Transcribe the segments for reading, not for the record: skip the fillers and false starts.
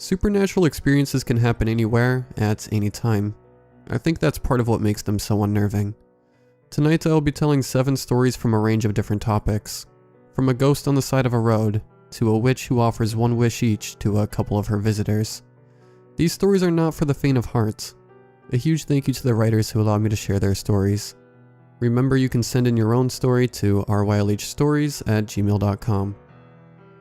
Supernatural experiences can happen anywhere, at any time. I think that's part of what makes them so unnerving. Tonight I will be telling 7 stories from a range of different topics. From a ghost on the side of a road, to a witch who offers 1 wish each to a couple of her visitors. These stories are not for the faint of heart. A huge thank you to the writers who allowed me to share their stories. Remember, you can send in your own story to rylhstories@gmail.com.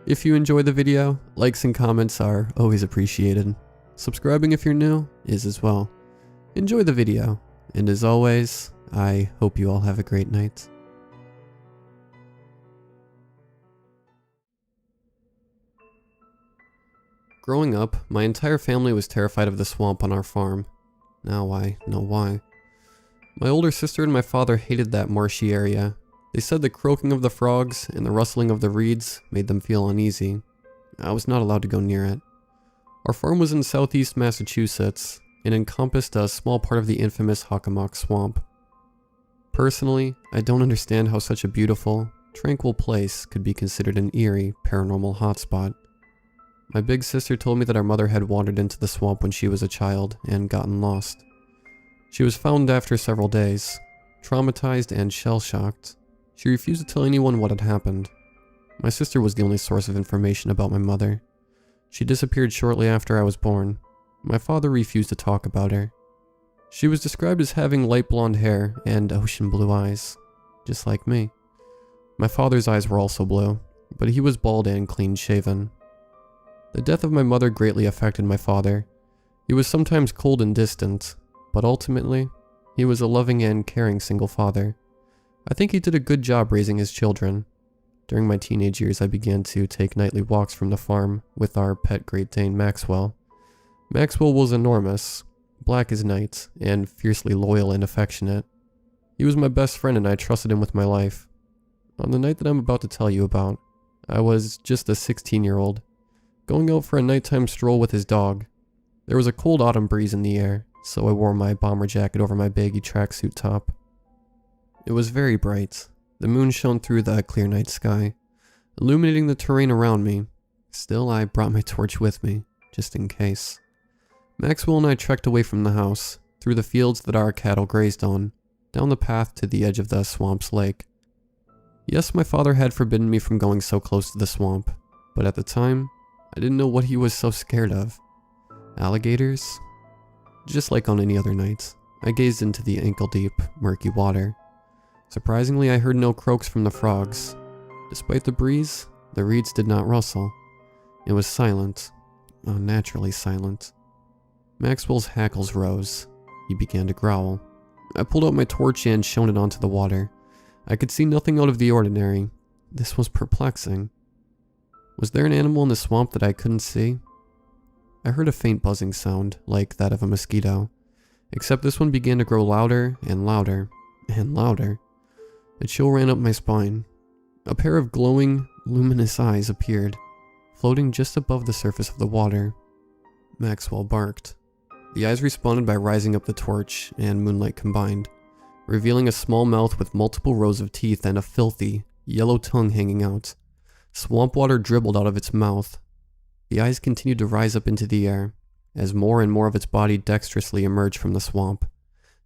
If you enjoyed the video, likes and comments are always appreciated. Subscribing if you're new is as well. Enjoy the video, and as always, I hope you all have a great night. Growing up, my entire family was terrified of the swamp on our farm. Now I know why. My older sister and my father hated that marshy area. They said the croaking of the frogs and the rustling of the reeds made them feel uneasy. I was not allowed to go near it. Our farm was in southeast Massachusetts and encompassed a small part of the infamous Hockomock Swamp. Personally, I don't understand how such a beautiful, tranquil place could be considered an eerie, paranormal hotspot. My big sister told me that our mother had wandered into the swamp when she was a child and gotten lost. She was found after several days, traumatized and shell-shocked. She refused to tell anyone what had happened. My sister was the only source of information about my mother. She disappeared shortly after I was born. My father refused to talk about her. She was described as having light blonde hair and ocean blue eyes, just like me. My father's eyes were also blue, but he was bald and clean-shaven. The death of my mother greatly affected my father. He was sometimes cold and distant, but ultimately, he was a loving and caring single father. I think he did a good job raising his children. During my teenage years, I began to take nightly walks from the farm with our pet Great Dane Maxwell. Maxwell was enormous, black as night, and fiercely loyal and affectionate. He was my best friend and I trusted him with my life. On the night that I'm about to tell you about, I was just a 16-year-old, going out for a nighttime stroll with his dog. There was a cold autumn breeze in the air, so I wore my bomber jacket over my baggy tracksuit top. It was very bright. The moon shone through the clear night sky, illuminating the terrain around me. Still, I brought my torch with me, just in case. Maxwell and I trekked away from the house, through the fields that our cattle grazed on, down the path to the edge of the swamp's lake. Yes, my father had forbidden me from going so close to the swamp, but at the time, I didn't know what he was so scared of. Alligators? Just like on any other night, I gazed into the ankle-deep, murky water. Surprisingly, I heard no croaks from the frogs. Despite the breeze, the reeds did not rustle. It was silent, unnaturally silent. Maxwell's hackles rose. He began to growl. I pulled out my torch and shone it onto the water. I could see nothing out of the ordinary. This was perplexing. Was there an animal in the swamp that I couldn't see? I heard a faint buzzing sound, like that of a mosquito, except this one began to grow louder and louder and louder. A chill ran up my spine. A pair of glowing, luminous eyes appeared, floating just above the surface of the water. Maxwell barked. The eyes responded by rising up the torch and moonlight combined, revealing a small mouth with multiple rows of teeth and a filthy, yellow tongue hanging out. Swamp water dribbled out of its mouth. The eyes continued to rise up into the air, as more and more of its body dexterously emerged from the swamp.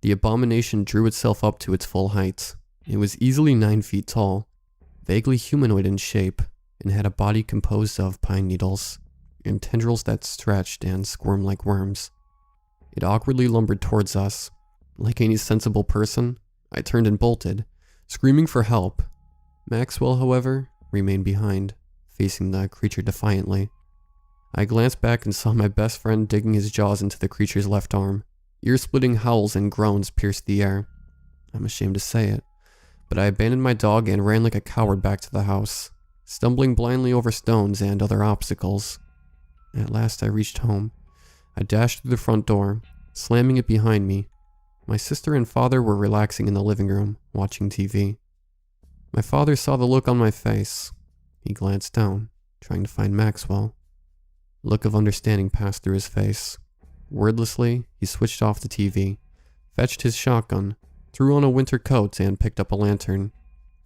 The abomination drew itself up to its full height. It was easily 9 feet tall, vaguely humanoid in shape, and had a body composed of pine needles, and tendrils that stretched and squirmed like worms. It awkwardly lumbered towards us. Like any sensible person, I turned and bolted, screaming for help. Maxwell, however, remained behind, facing the creature defiantly. I glanced back and saw my best friend digging his jaws into the creature's left arm. Ear-splitting howls and groans pierced the air. I'm ashamed to say it, but I abandoned my dog and ran like a coward back to the house, stumbling blindly over stones and other obstacles. At last I reached home. I dashed through the front door, slamming it behind me. My sister and father were relaxing in the living room, watching TV. My father saw the look on my face. He glanced down, trying to find Maxwell. A look of understanding passed through his face. Wordlessly, he switched off the TV, fetched his shotgun, threw on a winter coat, and picked up a lantern.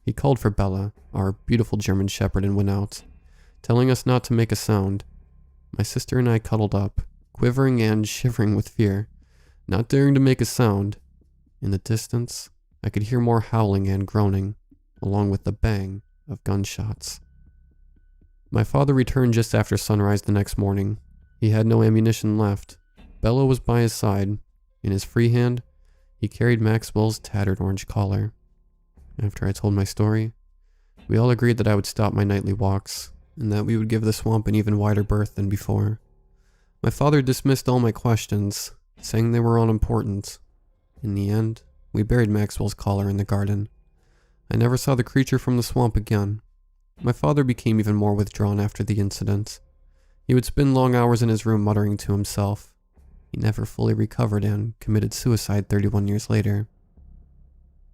He called for Bella, our beautiful German Shepherd, and went out, telling us not to make a sound. My sister and I cuddled up, quivering and shivering with fear, not daring to make a sound. In the distance, I could hear more howling and groaning, along with the bang of gunshots. My father returned just after sunrise the next morning. He had no ammunition left. Bella was by his side. In his free hand, he carried Maxwell's tattered orange collar. After I told my story, we all agreed that I would stop my nightly walks, and that we would give the swamp an even wider berth than before. My father dismissed all my questions, saying they were unimportant. In the end, we buried Maxwell's collar in the garden. I never saw the creature from the swamp again. My father became even more withdrawn after the incident. He would spend long hours in his room muttering to himself. He never fully recovered and committed suicide 31 years later.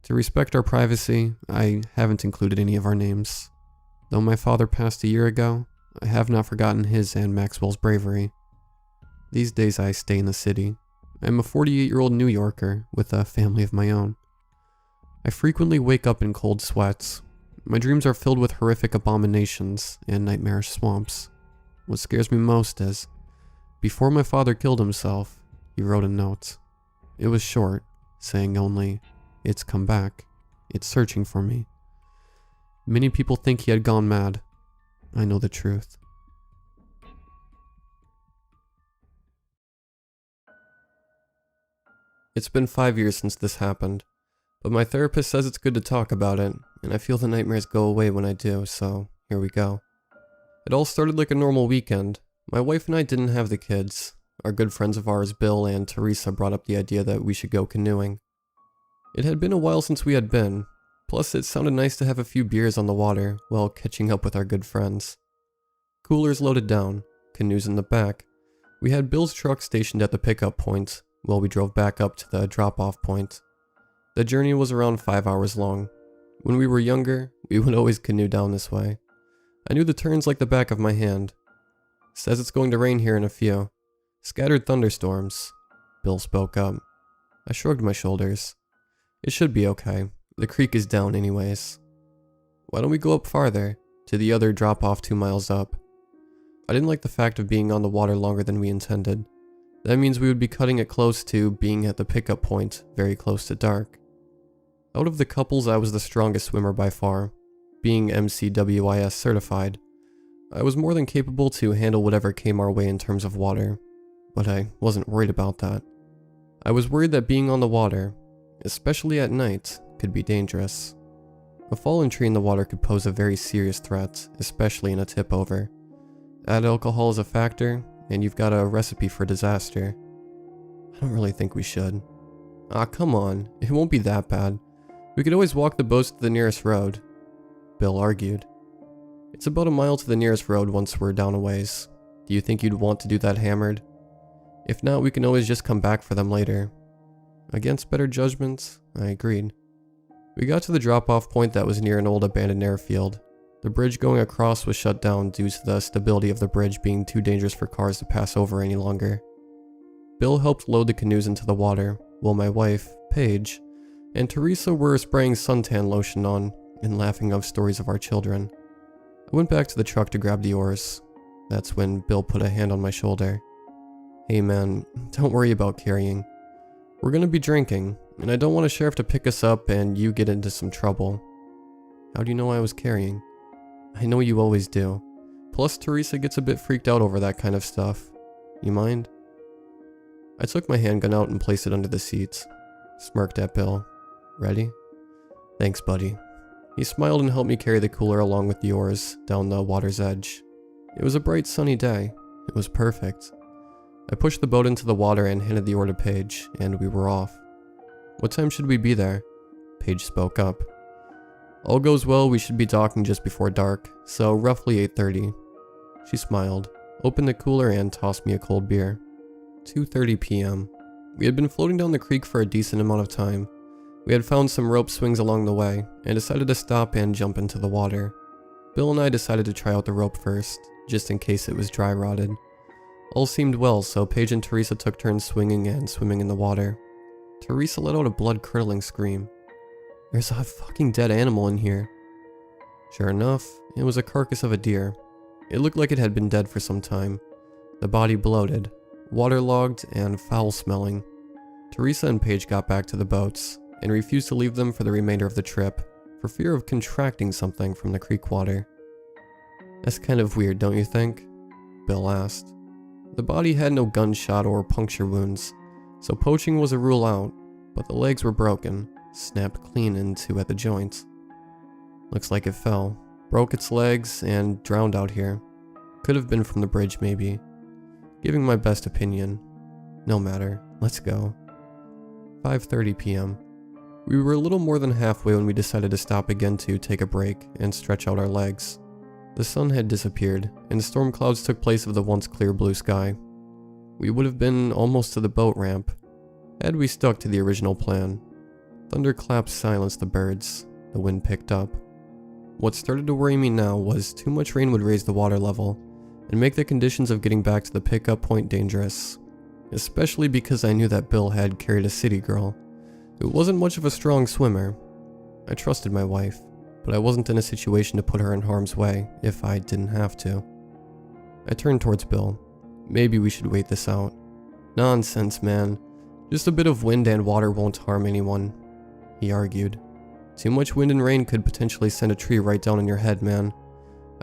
To respect our privacy, I haven't included any of our names. Though my father passed a year ago, I have not forgotten his and Maxwell's bravery. These days I stay in the city. I am a 48-year-old New Yorker with a family of my own. I frequently wake up in cold sweats. My dreams are filled with horrific abominations and nightmarish swamps. What scares me most is, before my father killed himself, he wrote a note. It was short, saying only, "It's come back. It's searching for me." Many people think he had gone mad. I know the truth. It's been 5 years since this happened, but my therapist says it's good to talk about it, and I feel the nightmares go away when I do, so here we go. It all started like a normal weekend. My wife and I didn't have the kids. Our good friends of ours, Bill and Teresa, brought up the idea that we should go canoeing. It had been a while since we had been, plus it sounded nice to have a few beers on the water while catching up with our good friends. Coolers loaded down, canoes in the back. We had Bill's truck stationed at the pickup point while we drove back up to the drop-off point. The journey was around 5 hours long. When we were younger, we would always canoe down this way. I knew the turns like the back of my hand. Says it's going to rain here in a few. Scattered thunderstorms. Bill spoke up. I shrugged my shoulders. It should be okay. The creek is down anyways. Why don't we go up farther, to the other drop-off 2 miles up? I didn't like the fact of being on the water longer than we intended. That means we would be cutting it close to being at the pickup point, very close to dark. Out of the couples, I was the strongest swimmer by far. Being MCWIS certified, I was more than capable to handle whatever came our way in terms of water, but I wasn't worried about that. I was worried that being on the water, especially at night, could be dangerous. A fallen tree in the water could pose a very serious threat, especially in a tip-over. Add alcohol as a factor, and you've got a recipe for disaster. I don't really think we should. Ah, come on, it won't be that bad. We could always walk the boats to the nearest road, Bill argued. It's about a mile to the nearest road once we're down a ways. Do you think you'd want to do that hammered? If not, we can always just come back for them later. Against better judgment, I agreed. We got to the drop-off point that was near an old abandoned airfield. The bridge going across was shut down due to the stability of the bridge being too dangerous for cars to pass over any longer. Bill helped load the canoes into the water, while my wife, Paige, and Teresa were spraying suntan lotion on and laughing of stories of our children. I went back to the truck to grab the oars. That's when Bill put a hand on my shoulder. Hey man, don't worry about carrying. We're gonna be drinking, and I don't want a sheriff to pick us up and you get into some trouble. How do you know I was carrying? I know you always do. Plus Teresa gets a bit freaked out over that kind of stuff. You mind? I took my handgun out and placed it under the seat. Smirked at Bill. Ready? Thanks, buddy. He smiled and helped me carry the cooler along with the oars down the water's edge. It was a bright sunny day. It was perfect. I pushed the boat into the water and handed the oar to Paige, and we were off. What time should we be there? Paige spoke up. All goes well, we should be docking just before dark, so roughly 8:30. She smiled, opened the cooler and tossed me a cold beer. 2:30 p.m. We had been floating down the creek for a decent amount of time. We had found some rope swings along the way, and decided to stop and jump into the water. Bill and I decided to try out the rope first, just in case it was dry rotted. All seemed well, so Paige and Teresa took turns swinging and swimming in the water. Teresa let out a blood-curdling scream. There's a fucking dead animal in here. Sure enough, it was a carcass of a deer. It looked like it had been dead for some time. the body bloated, waterlogged, and foul-smelling. Teresa and Paige got back to the boats and refused to leave them for the remainder of the trip for fear of contracting something from the creek water. That's kind of weird, don't you think? Bill asked. The body had no gunshot or puncture wounds, so poaching was a rule out, but the legs were broken, snapped clean in two at the joints. Looks like it fell, broke its legs, and drowned out here. Could have been from the bridge maybe. Giving my best opinion. No matter, let's go. 5:30 p.m. We were a little more than halfway when we decided to stop again to take a break and stretch out our legs. The sun had disappeared, and storm clouds took place of the once clear blue sky. We would have been almost to the boat ramp, had we stuck to the original plan. Thunderclaps silenced the birds. The wind picked up. What started to worry me now was too much rain would raise the water level and make the conditions of getting back to the pickup point dangerous, especially because I knew that Bill had carried a city girl who wasn't much of a strong swimmer. I trusted my wife, but I wasn't in a situation to put her in harm's way if I didn't have to. I turned towards Bill. Maybe we should wait this out. Nonsense, man. Just a bit of wind and water won't harm anyone, he argued. Too much wind and rain could potentially send a tree right down on your head, man.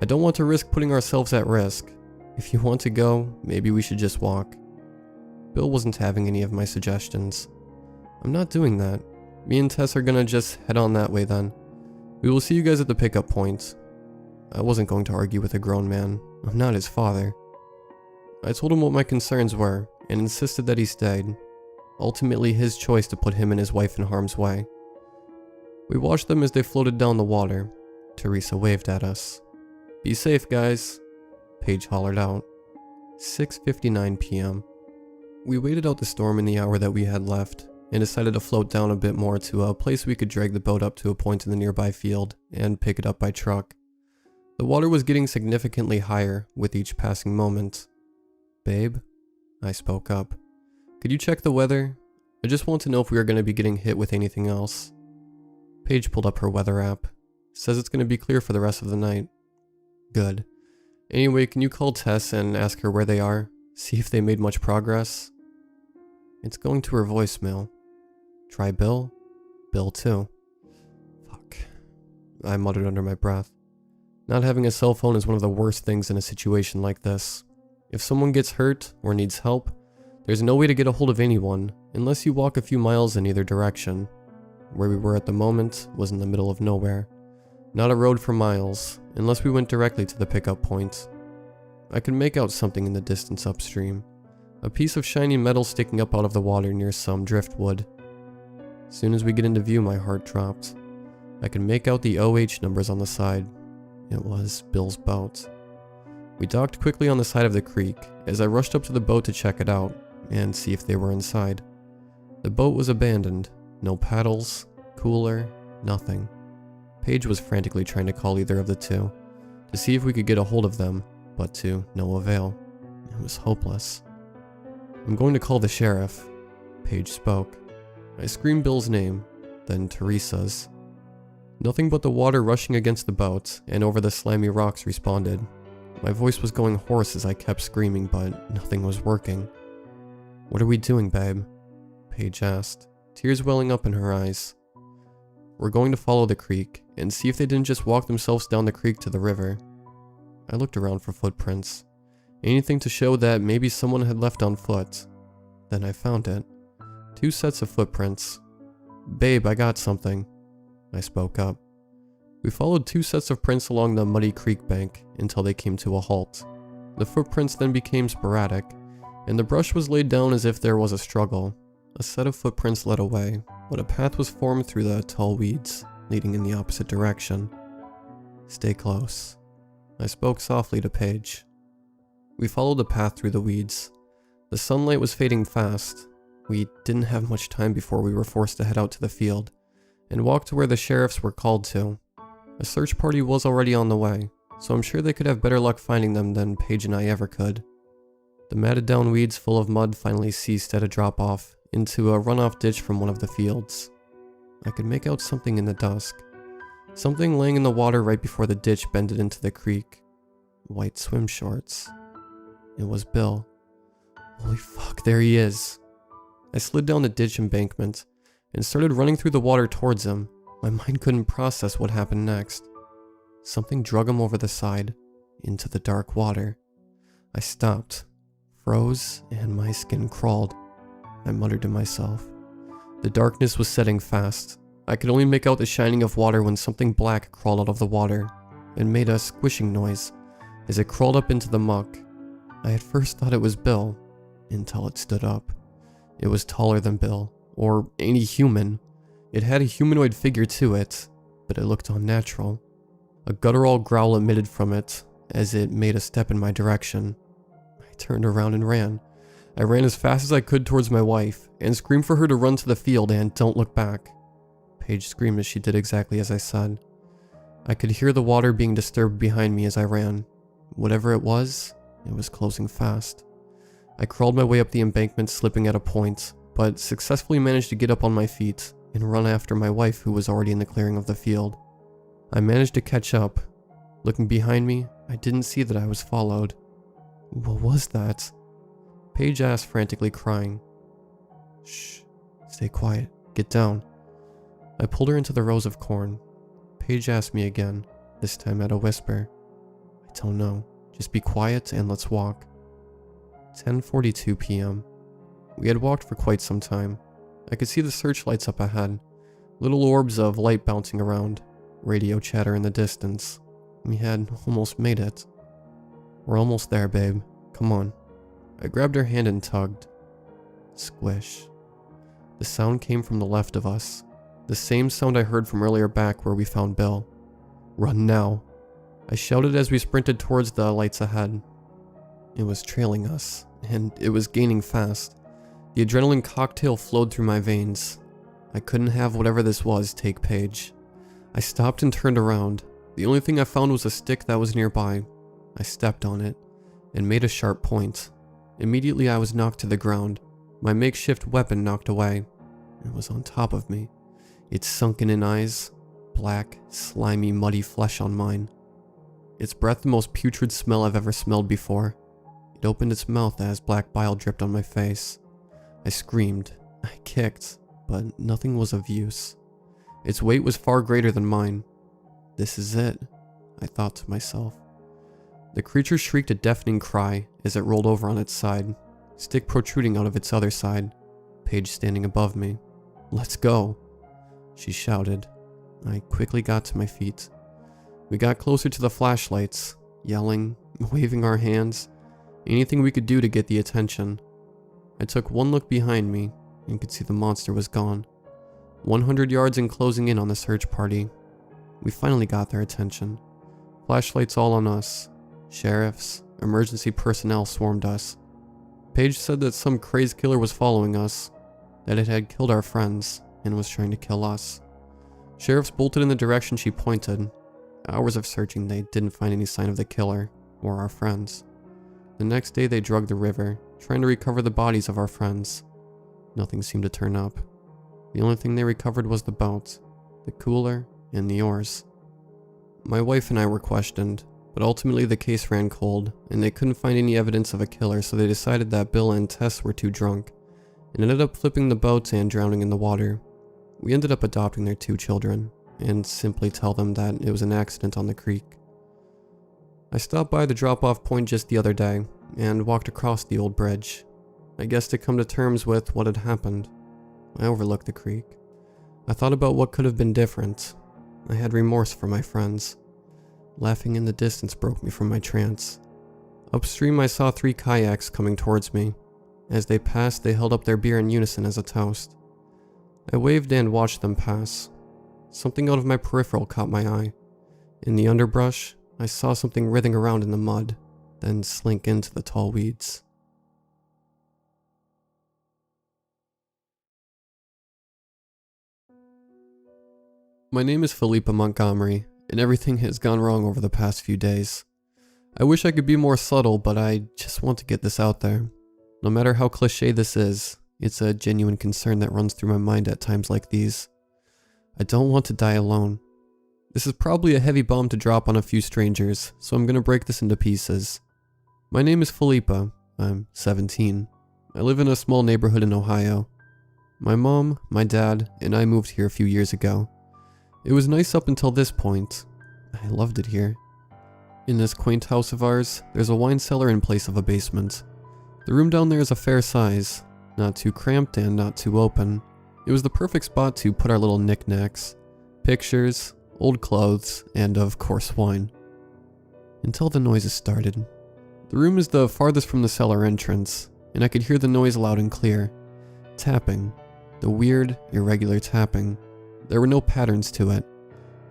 I don't want to risk putting ourselves at risk. If you want to go, maybe we should just walk. Bill wasn't having any of my suggestions. I'm not doing that. Me and Tess are gonna just head on that way then. We will see you guys at the pickup point. I wasn't going to argue with a grown man. I'm not his father. I told him what my concerns were and insisted that he stayed. Ultimately his choice to put him and his wife in harm's way. We watched them as they floated down the water. Teresa waved at us. "Be safe, guys," Paige hollered out. 6:59 p.m. We waited out the storm in the hour that we had left and decided to float down a bit more to a place we could drag the boat up to a point in the nearby field and pick it up by truck. The water was getting significantly higher with each passing moment. "Babe," I spoke up, "could you check the weather? I just want to know if we are going to be getting hit with anything else." Paige pulled up her weather app. Says it's going to be clear for the rest of the night. Good. Anyway, can you call Tess and ask her where they are? See if they made much progress? It's going to her voicemail. Try Bill? Bill too. Fuck. I muttered under my breath. Not having a cell phone is one of the worst things in a situation like this. If someone gets hurt or needs help, there's no way to get a hold of anyone unless you walk a few miles in either direction. Where we were at the moment was in the middle of nowhere. Not a road for miles, unless we went directly to the pickup point. I could make out something in the distance upstream. A piece of shiny metal sticking up out of the water near some driftwood. As soon as we get into view, my heart dropped. I could make out the OH numbers on the side. It was Bill's boat. We docked quickly on the side of the creek as I rushed up to the boat to check it out and see if they were inside. The boat was abandoned. No paddles, cooler, nothing. Paige was frantically trying to call either of the two to see if we could get a hold of them, but to no avail. It was hopeless. "I'm going to call the sheriff," Paige spoke. I screamed Bill's name, then Teresa's. Nothing but the water rushing against the boat and over the slimy rocks responded. My voice was going hoarse as I kept screaming, but nothing was working. "What are we doing, babe?" Paige asked, tears welling up in her eyes. "We're going to follow the creek and see if they didn't just walk themselves down the creek to the river." I looked around for footprints. Anything to show that maybe someone had left on foot. Then I found it. 2 sets of footprints. "Babe, I got something," I spoke up. We followed 2 sets of prints along the muddy creek bank until they came to a halt. The footprints then became sporadic, and the brush was laid down as if there was a struggle. A set of footprints led away, but a path was formed through the tall weeds, leading in the opposite direction. "Stay close," I spoke softly to Paige. We followed the path through the weeds. The sunlight was fading fast. We didn't have much time before we were forced to head out to the field and walk to where the sheriffs were called to. A search party was already on the way, so I'm sure they could have better luck finding them than Paige and I ever could. The matted down weeds full of mud finally ceased at a drop-off into a runoff ditch from one of the fields. I could make out something in the dusk. Something laying in the water right before the ditch bended into the creek. White swim shorts. It was Bill. Holy fuck, there he is. I slid down the ditch embankment and started running through the water towards him. My mind couldn't process what happened next. Something drug him over the side, into the dark water. I stopped, froze, and my skin crawled. I muttered to myself. The darkness was setting fast. I could only make out the shining of water when something black crawled out of the water and made a squishing noise as it crawled up into the muck. I at first thought it was Bill, until it stood up. It was taller than Bill, or any human. It had a humanoid figure to it, but it looked unnatural. A guttural growl emitted from it as it made a step in my direction. I turned around and ran. I ran as fast as I could towards my wife and screamed for her to run to the field and don't look back. Paige screamed as she did exactly as I said. I could hear the water being disturbed behind me as I ran. Whatever it was closing fast. I crawled my way up the embankment, slipping at a point, but successfully managed to get up on my feet and run after my wife, who was already in the clearing of the field. I managed to catch up. Looking behind me, I didn't see that I was followed. What was that? Paige asked, frantically crying. Shh, stay quiet, get down. I pulled her into the rows of corn. Paige asked me again, this time at a whisper. I don't know, just be quiet and let's walk. 10:42 p.m. We had walked for quite some time. I could see the searchlights up ahead, little orbs of light bouncing around, radio chatter in the distance. We had almost made it. We're almost there, babe. Come on. I grabbed her hand and tugged. Squish. The sound came from the left of us, the same sound I heard from earlier back where we found Bill. Run now. I shouted as we sprinted towards the lights ahead. It was trailing us, and it was gaining fast. The adrenaline cocktail flowed through my veins. I couldn't have whatever this was take Paige. I stopped and turned around. The only thing I found was a stick that was nearby. I stepped on it and made a sharp point. Immediately I was knocked to the ground, my makeshift weapon knocked away. It was on top of me, its sunken-in eyes, black, slimy, muddy flesh on mine. Its breath the most putrid smell I've ever smelled before. It opened its mouth as black bile dripped on my face. I screamed, I kicked, but nothing was of use. Its weight was far greater than mine. This is it, I thought to myself. The creature shrieked a deafening cry as it rolled over on its side, stick protruding out of its other side, Paige standing above me. Let's go, she shouted. I quickly got to my feet. We got closer to the flashlights, yelling, waving our hands, anything we could do to get the attention. I took one look behind me and could see the monster was gone. 100 yards and closing in on the search party. We finally got their attention. Flashlights all on us. Sheriffs, emergency personnel swarmed us. Paige said that some crazed killer was following us, that it had killed our friends and was trying to kill us. Sheriffs bolted in the direction she pointed. Hours of searching, they didn't find any sign of the killer or our friends. The next day they drugged the river, trying to recover the bodies of our friends. Nothing seemed to turn up. The only thing they recovered was the boat, the cooler, and the oars. My wife and I were questioned, but ultimately the case ran cold, and they couldn't find any evidence of a killer, so they decided that Bill and Tess were too drunk, and ended up flipping the boat and drowning in the water. We ended up adopting their 2 children, and simply tell them that it was an accident on the creek. I stopped by the drop-off point just the other day, and walked across the old bridge, I guess to come to terms with what had happened. I overlooked the creek. I thought about what could have been different. I had remorse for my friends. Laughing in the distance broke me from my trance. Upstream I saw 3 kayaks coming towards me. As they passed, they held up their beer in unison as a toast. I waved and watched them pass. Something out of my peripheral caught my eye. In the underbrush, I saw something writhing around in the mud, then slink into the tall weeds. My name is Philippa Montgomery, and everything has gone wrong over the past few days. I wish I could be more subtle, but I just want to get this out there. No matter how cliche this is, it's a genuine concern that runs through my mind at times like these. I don't want to die alone. This is probably a heavy bomb to drop on a few strangers, so I'm gonna break this into pieces. My name is Philippa, I'm 17. I live in a small neighborhood in Ohio. My mom, my dad, and I moved here a few years ago. It was nice up until this point. I loved it here. In this quaint house of ours, there's a wine cellar in place of a basement. The room down there is a fair size, not too cramped and not too open. It was the perfect spot to put our little knickknacks, pictures, old clothes, and of course wine. Until the noises started. The room is the farthest from the cellar entrance, and I could hear the noise loud and clear. Tapping. The weird, irregular tapping. There were no patterns to it.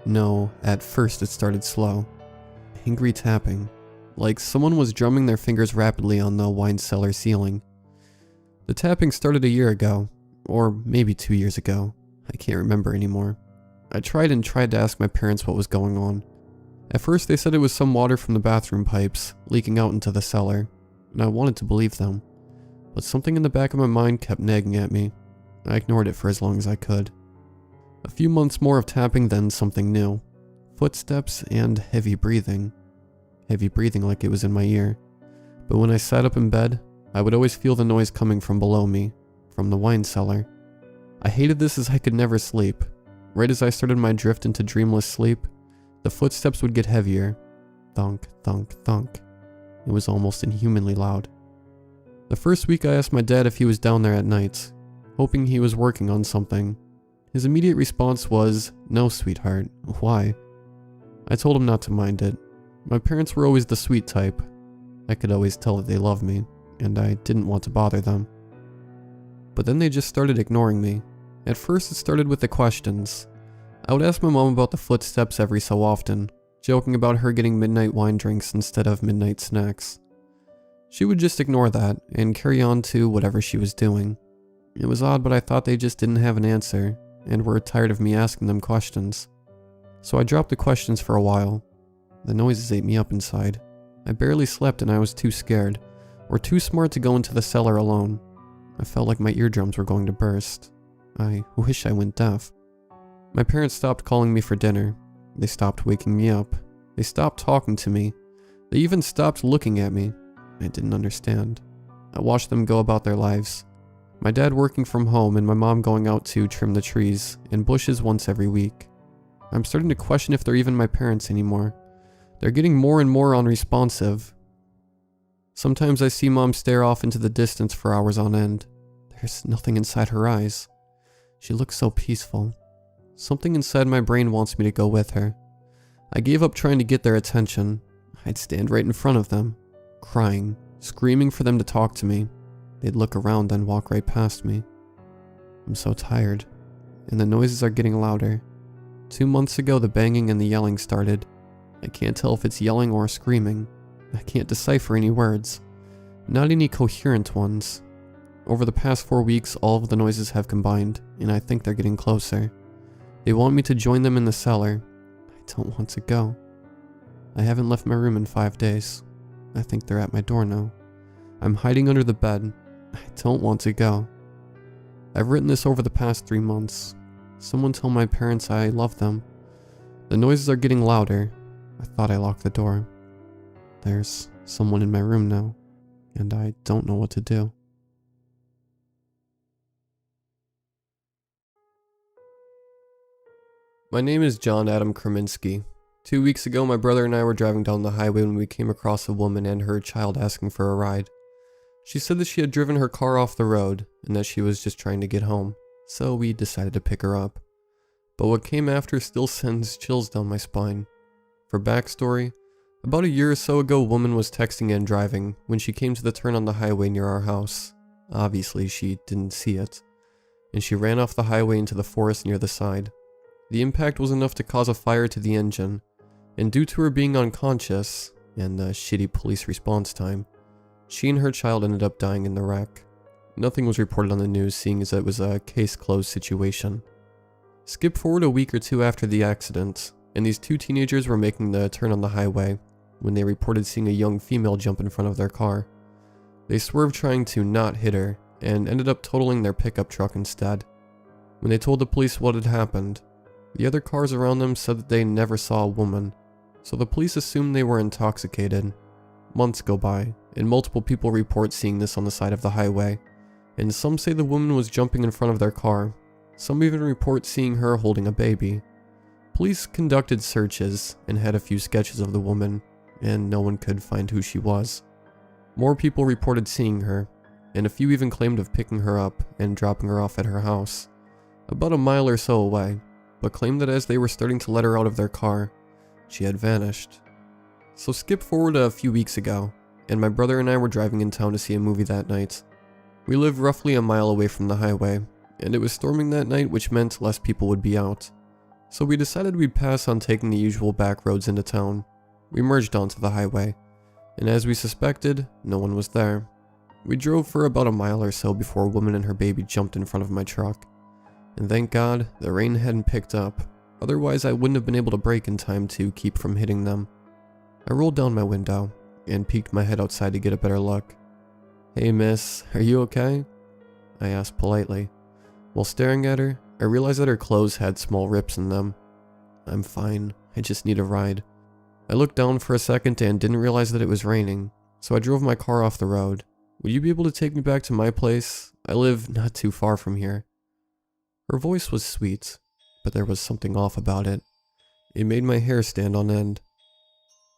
No, at first it started slow. Angry tapping. Like someone was drumming their fingers rapidly on the wine cellar ceiling. The tapping started a year ago, or maybe 2 years ago. I can't remember anymore. I tried to ask my parents what was going on. At first they said it was some water from the bathroom pipes leaking out into the cellar, and I wanted to believe them. But something in the back of my mind kept nagging at me. I ignored it for as long as I could. A few months more of tapping, then something new. Footsteps and heavy breathing. Heavy breathing like it was in my ear. But when I sat up in bed, I would always feel the noise coming from below me, from the wine cellar. I hated this as I could never sleep. Right as I started my drift into dreamless sleep, the footsteps would get heavier. Thunk, thunk, thunk. It was almost inhumanly loud. The first week I asked my dad if he was down there at night, hoping he was working on something. His immediate response was, "No, sweetheart. Why?" I told him not to mind it. My parents were always the sweet type. I could always tell that they loved me, and I didn't want to bother them. But then they just started ignoring me. At first it started with the questions. I would ask my mom about the footsteps every so often, joking about her getting midnight wine drinks instead of midnight snacks. She would just ignore that and carry on to whatever she was doing. It was odd, but I thought they just didn't have an answer and were tired of me asking them questions. So I dropped the questions for a while. The noises ate me up inside. I barely slept and I was too scared, or too smart to go into the cellar alone. I felt like my eardrums were going to burst. I wish I went deaf. My parents stopped calling me for dinner. They stopped waking me up. They stopped talking to me. They even stopped looking at me. I didn't understand. I watched them go about their lives. My dad working from home and my mom going out to trim the trees and bushes once every week. I'm starting to question if they're even my parents anymore. They're getting more and more unresponsive. Sometimes I see mom stare off into the distance for hours on end. There's nothing inside her eyes. She looks so peaceful. Something inside my brain wants me to go with her. I gave up trying to get their attention. I'd stand right in front of them, crying, screaming for them to talk to me. They'd look around and walk right past me. I'm so tired, and the noises are getting louder. 2 months ago, the banging and the yelling started. I can't tell if it's yelling or screaming. I can't decipher any words. Not any coherent ones. Over the past 4 weeks, all of the noises have combined, and I think they're getting closer. They want me to join them in the cellar. I don't want to go. I haven't left my room in 5 days. I think they're at my door now. I'm hiding under the bed. I don't want to go. I've written this over the past 3 months. Someone tell my parents I love them. The noises are getting louder. I thought I locked the door. There's someone in my room now, and I don't know what to do. My name is John Adam Kerminski. 2 weeks ago, my brother and I were driving down the highway when we came across a woman and her child asking for a ride. She said that she had driven her car off the road and that she was just trying to get home, so we decided to pick her up. But what came after still sends chills down my spine. For backstory, about a year or so ago, a woman was texting and driving when she came to the turn on the highway near our house. Obviously, she didn't see it, and she ran off the highway into the forest near the side. The impact was enough to cause a fire to the engine, and due to her being unconscious and the shitty police response time, she and her child ended up dying in the wreck. Nothing was reported on the news, seeing as it was a case-closed situation. Skip forward a week or two after the accident, and these 2 teenagers were making the turn on the highway when they reported seeing a young female jump in front of their car. They swerved trying to not hit her, and ended up totaling their pickup truck instead. When they told the police what had happened, the other cars around them said that they never saw a woman, so the police assumed they were intoxicated. Months go by, and multiple people report seeing this on the side of the highway, and some say the woman was jumping in front of their car. Some even report seeing her holding a baby. Police conducted searches and had a few sketches of the woman, and no one could find who she was. More people reported seeing her, and a few even claimed of picking her up and dropping her off at her house, about a mile or so away, but claimed that as they were starting to let her out of their car, she had vanished. So skip forward a few weeks ago, and my brother and I were driving in town to see a movie that night. We live roughly a mile away from the highway, and it was storming that night, which meant less people would be out. So we decided we'd pass on taking the usual back roads into town. We merged onto the highway, and as we suspected, no one was there. We drove for about a mile or so before a woman and her baby jumped in front of my truck. And thank God, the rain hadn't picked up, otherwise I wouldn't have been able to brake in time to keep from hitting them. I rolled down my window and peeked my head outside to get a better look. "Hey miss, are you okay?" I asked politely. While staring at her, I realized that her clothes had small rips in them. "I'm fine, I just need a ride." I looked down for a second and didn't realize that it was raining, so I drove my car off the road. "Would you be able to take me back to my place? I live not too far from here." Her voice was sweet, but there was something off about it. It made my hair stand on end.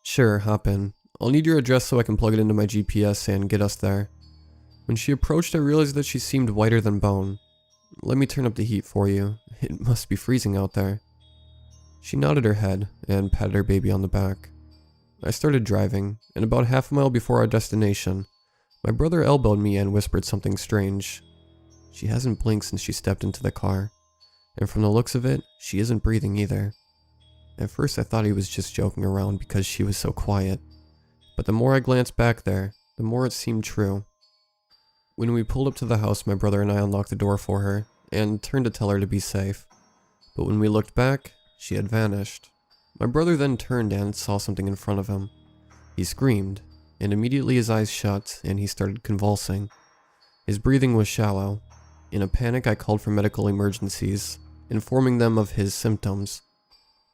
"Sure, hop in. I'll need your address so I can plug it into my GPS and get us there." When she approached, I realized that she seemed whiter than bone. "Let me turn up the heat for you. It must be freezing out there." She nodded her head and patted her baby on the back. I started driving, and about half a mile before our destination, my brother elbowed me and whispered something strange. "She hasn't blinked since she stepped into the car, and from the looks of it, she isn't breathing either." At first I thought he was just joking around because she was so quiet, but the more I glanced back there, the more it seemed true. When we pulled up to the house, my brother and I unlocked the door for her, and turned to tell her to be safe. But when we looked back, she had vanished. My brother then turned and saw something in front of him. He screamed, and immediately his eyes shut and he started convulsing. His breathing was shallow. In a panic, I called for medical emergencies, informing them of his symptoms.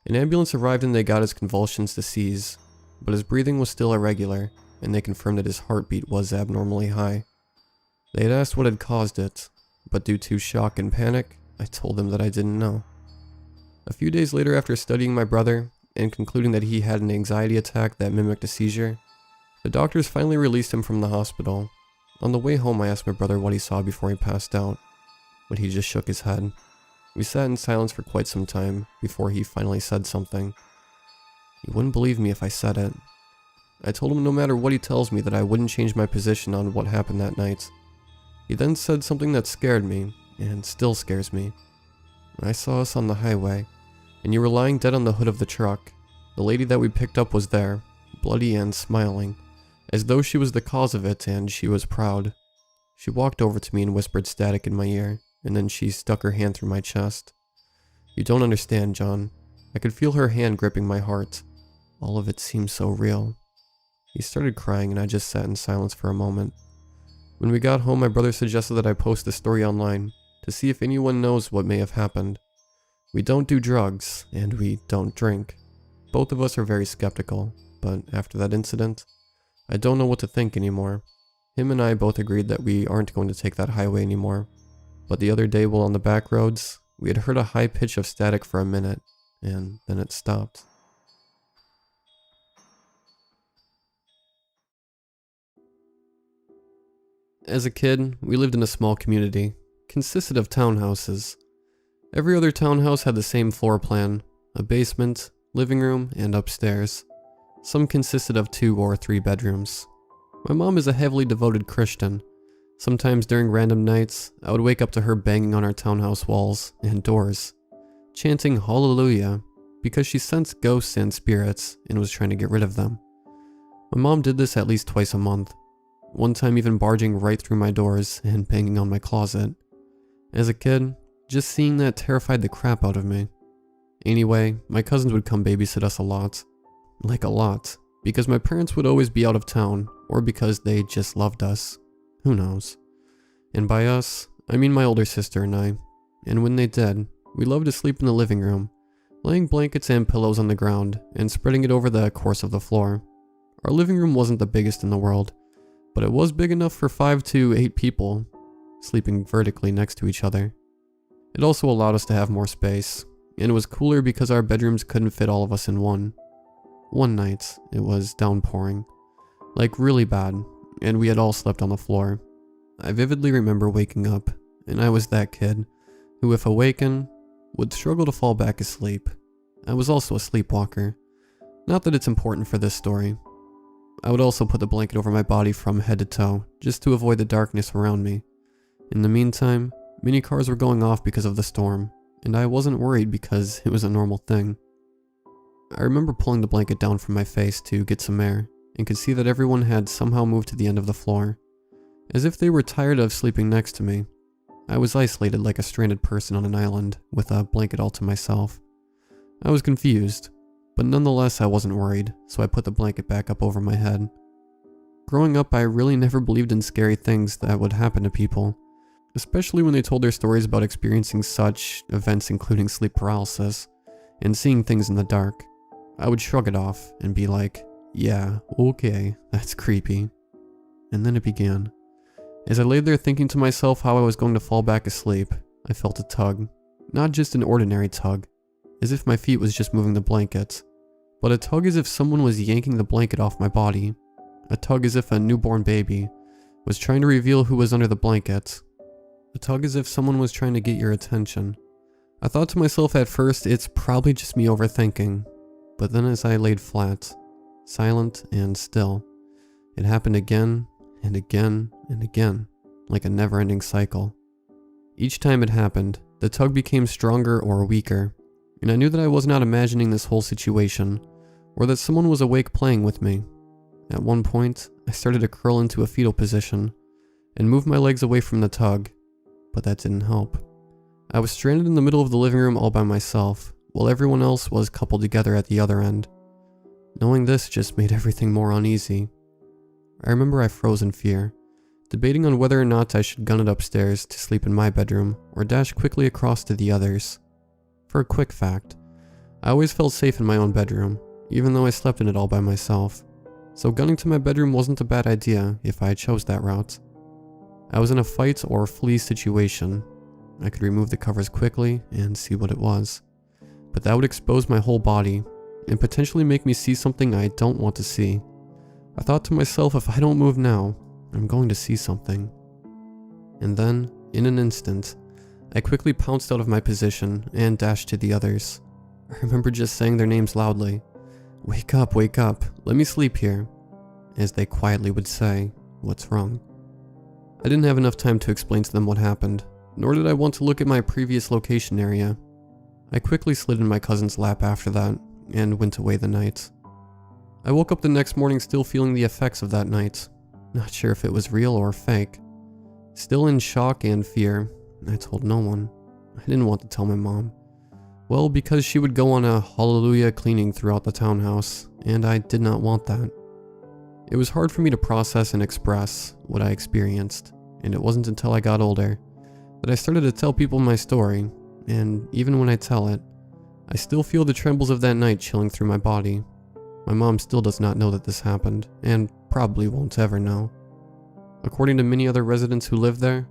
An ambulance arrived and they got his convulsions to cease, but his breathing was still irregular, and they confirmed that his heartbeat was abnormally high. They had asked what had caused it, but due to shock and panic, I told them that I didn't know. A few days later, after studying my brother and concluding that he had an anxiety attack that mimicked a seizure, the doctors finally released him from the hospital. On the way home, I asked my brother what he saw before he passed out, but he just shook his head. We sat in silence for quite some time before he finally said something. He wouldn't believe me if I said it. I told him no matter what he tells me that I wouldn't change my position on what happened that night. He then said something that scared me, and still scares me. I saw us on the highway, and you were lying dead on the hood of the truck. The lady that we picked up was there, bloody and smiling, as though she was the cause of it and she was proud. She walked over to me and whispered static in my ear, and then she stuck her hand through my chest. You don't understand, John. I could feel her hand gripping my heart. All of it seemed so real. He started crying and I just sat in silence for a moment. When we got home, my brother suggested that I post the story online to see if anyone knows what may have happened. We don't do drugs, and we don't drink. Both of us are very skeptical, but after that incident, I don't know what to think anymore. Him and I both agreed that we aren't going to take that highway anymore. But the other day while on the back roads, we had heard a high pitch of static for a minute, and then it stopped. As a kid, we lived in a small community, consisted of townhouses. Every other townhouse had the same floor plan, a basement, living room, and upstairs. Some consisted of 2 or 3 bedrooms. My mom is a heavily devoted Christian. Sometimes during random nights, I would wake up to her banging on our townhouse walls and doors, chanting hallelujah, because she sensed ghosts and spirits and was trying to get rid of them. My mom did this at least twice a month, one time even barging right through my doors and banging on my closet. As a kid, just seeing that terrified the crap out of me. Anyway, my cousins would come babysit us a lot. Like a lot, because my parents would always be out of town, or because they just loved us. Who knows? And by us, I mean my older sister and I. And when they did, we loved to sleep in the living room, laying blankets and pillows on the ground and spreading it over the course of the floor. Our living room wasn't the biggest in the world, but it was big enough for 5 to 8 people, sleeping vertically next to each other. It also allowed us to have more space, and it was cooler because our bedrooms couldn't fit all of us in one. One night, it was downpouring, like really bad, and we had all slept on the floor. I vividly remember waking up, and I was that kid who, if awakened, would struggle to fall back asleep. I was also a sleepwalker. Not that it's important for this story. I would also put the blanket over my body from head to toe, just to avoid the darkness around me. In the meantime, many cars were going off because of the storm, and I wasn't worried because it was a normal thing. I remember pulling the blanket down from my face to get some air, and could see that everyone had somehow moved to the end of the floor, as if they were tired of sleeping next to me. I was isolated like a stranded person on an island, with a blanket all to myself. I was confused, but nonetheless I wasn't worried, so I put the blanket back up over my head. Growing up, I really never believed in scary things that would happen to people, especially when they told their stories about experiencing such events, including sleep paralysis and seeing things in the dark. I would shrug it off and be like, yeah, okay, that's creepy. And then it began. As I lay there thinking to myself how I was going to fall back asleep, I felt a tug. Not just an ordinary tug, as if my feet was just moving the blanket, but a tug as if someone was yanking the blanket off my body. A tug as if a newborn baby was trying to reveal who was under the blanket. A tug as if someone was trying to get your attention. I thought to myself at first, it's probably just me overthinking, but then as I laid flat, silent and still, it happened again and again and again, like a never-ending cycle. Each time it happened, the tug became stronger or weaker, and I knew that I was not imagining this whole situation, or that someone was awake playing with me. At one point, I started to curl into a fetal position, and move my legs away from the tug, but that didn't help. I was stranded in the middle of the living room all by myself, while everyone else was coupled together at the other end. Knowing this just made everything more uneasy. I remember I froze in fear, debating on whether or not I should gun it upstairs to sleep in my bedroom or dash quickly across to the others. For a quick fact, I always felt safe in my own bedroom, even though I slept in it all by myself, so gunning to my bedroom wasn't a bad idea if I chose that route. I was in a fight or flee situation. I could remove the covers quickly and see what it was, but that would expose my whole body and potentially make me see something I don't want to see. I thought to myself, if I don't move now, I'm going to see something. And then, in an instant, I quickly pounced out of my position and dashed to the others. I remember just saying their names loudly. Wake up, let me sleep here," as they quietly would say, "What's wrong?" I didn't have enough time to explain to them what happened, nor did I want to look at my previous location area. I quickly slid in my cousin's lap after that, and went away the night. I woke up the next morning still feeling the effects of that night, not sure if it was real or fake. Still in shock and fear, I told no one. I didn't want to tell my mom. Well, because she would go on a hallelujah cleaning throughout the townhouse, and I did not want that. It was hard for me to process and express what I experienced, and it wasn't until I got older that I started to tell people my story, and even when I tell it, I still feel the trembles of that night chilling through my body. My mom still does not know that this happened, and probably won't ever know. According to many other residents who live there,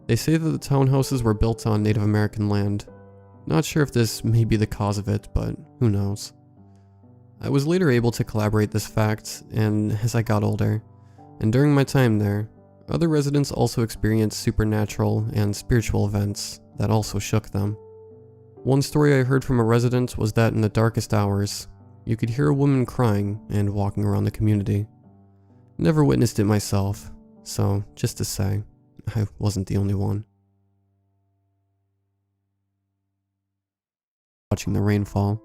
they say that the townhouses were built on Native American land. Not sure if this may be the cause of it, but who knows. I was later able to collaborate this fact, and as I got older, and during my time there, other residents also experienced supernatural and spiritual events that also shook them. One story I heard from a resident was that in the darkest hours, you could hear a woman crying and walking around the community. Never witnessed it myself, so just to say, I wasn't the only one. Watching the rainfall.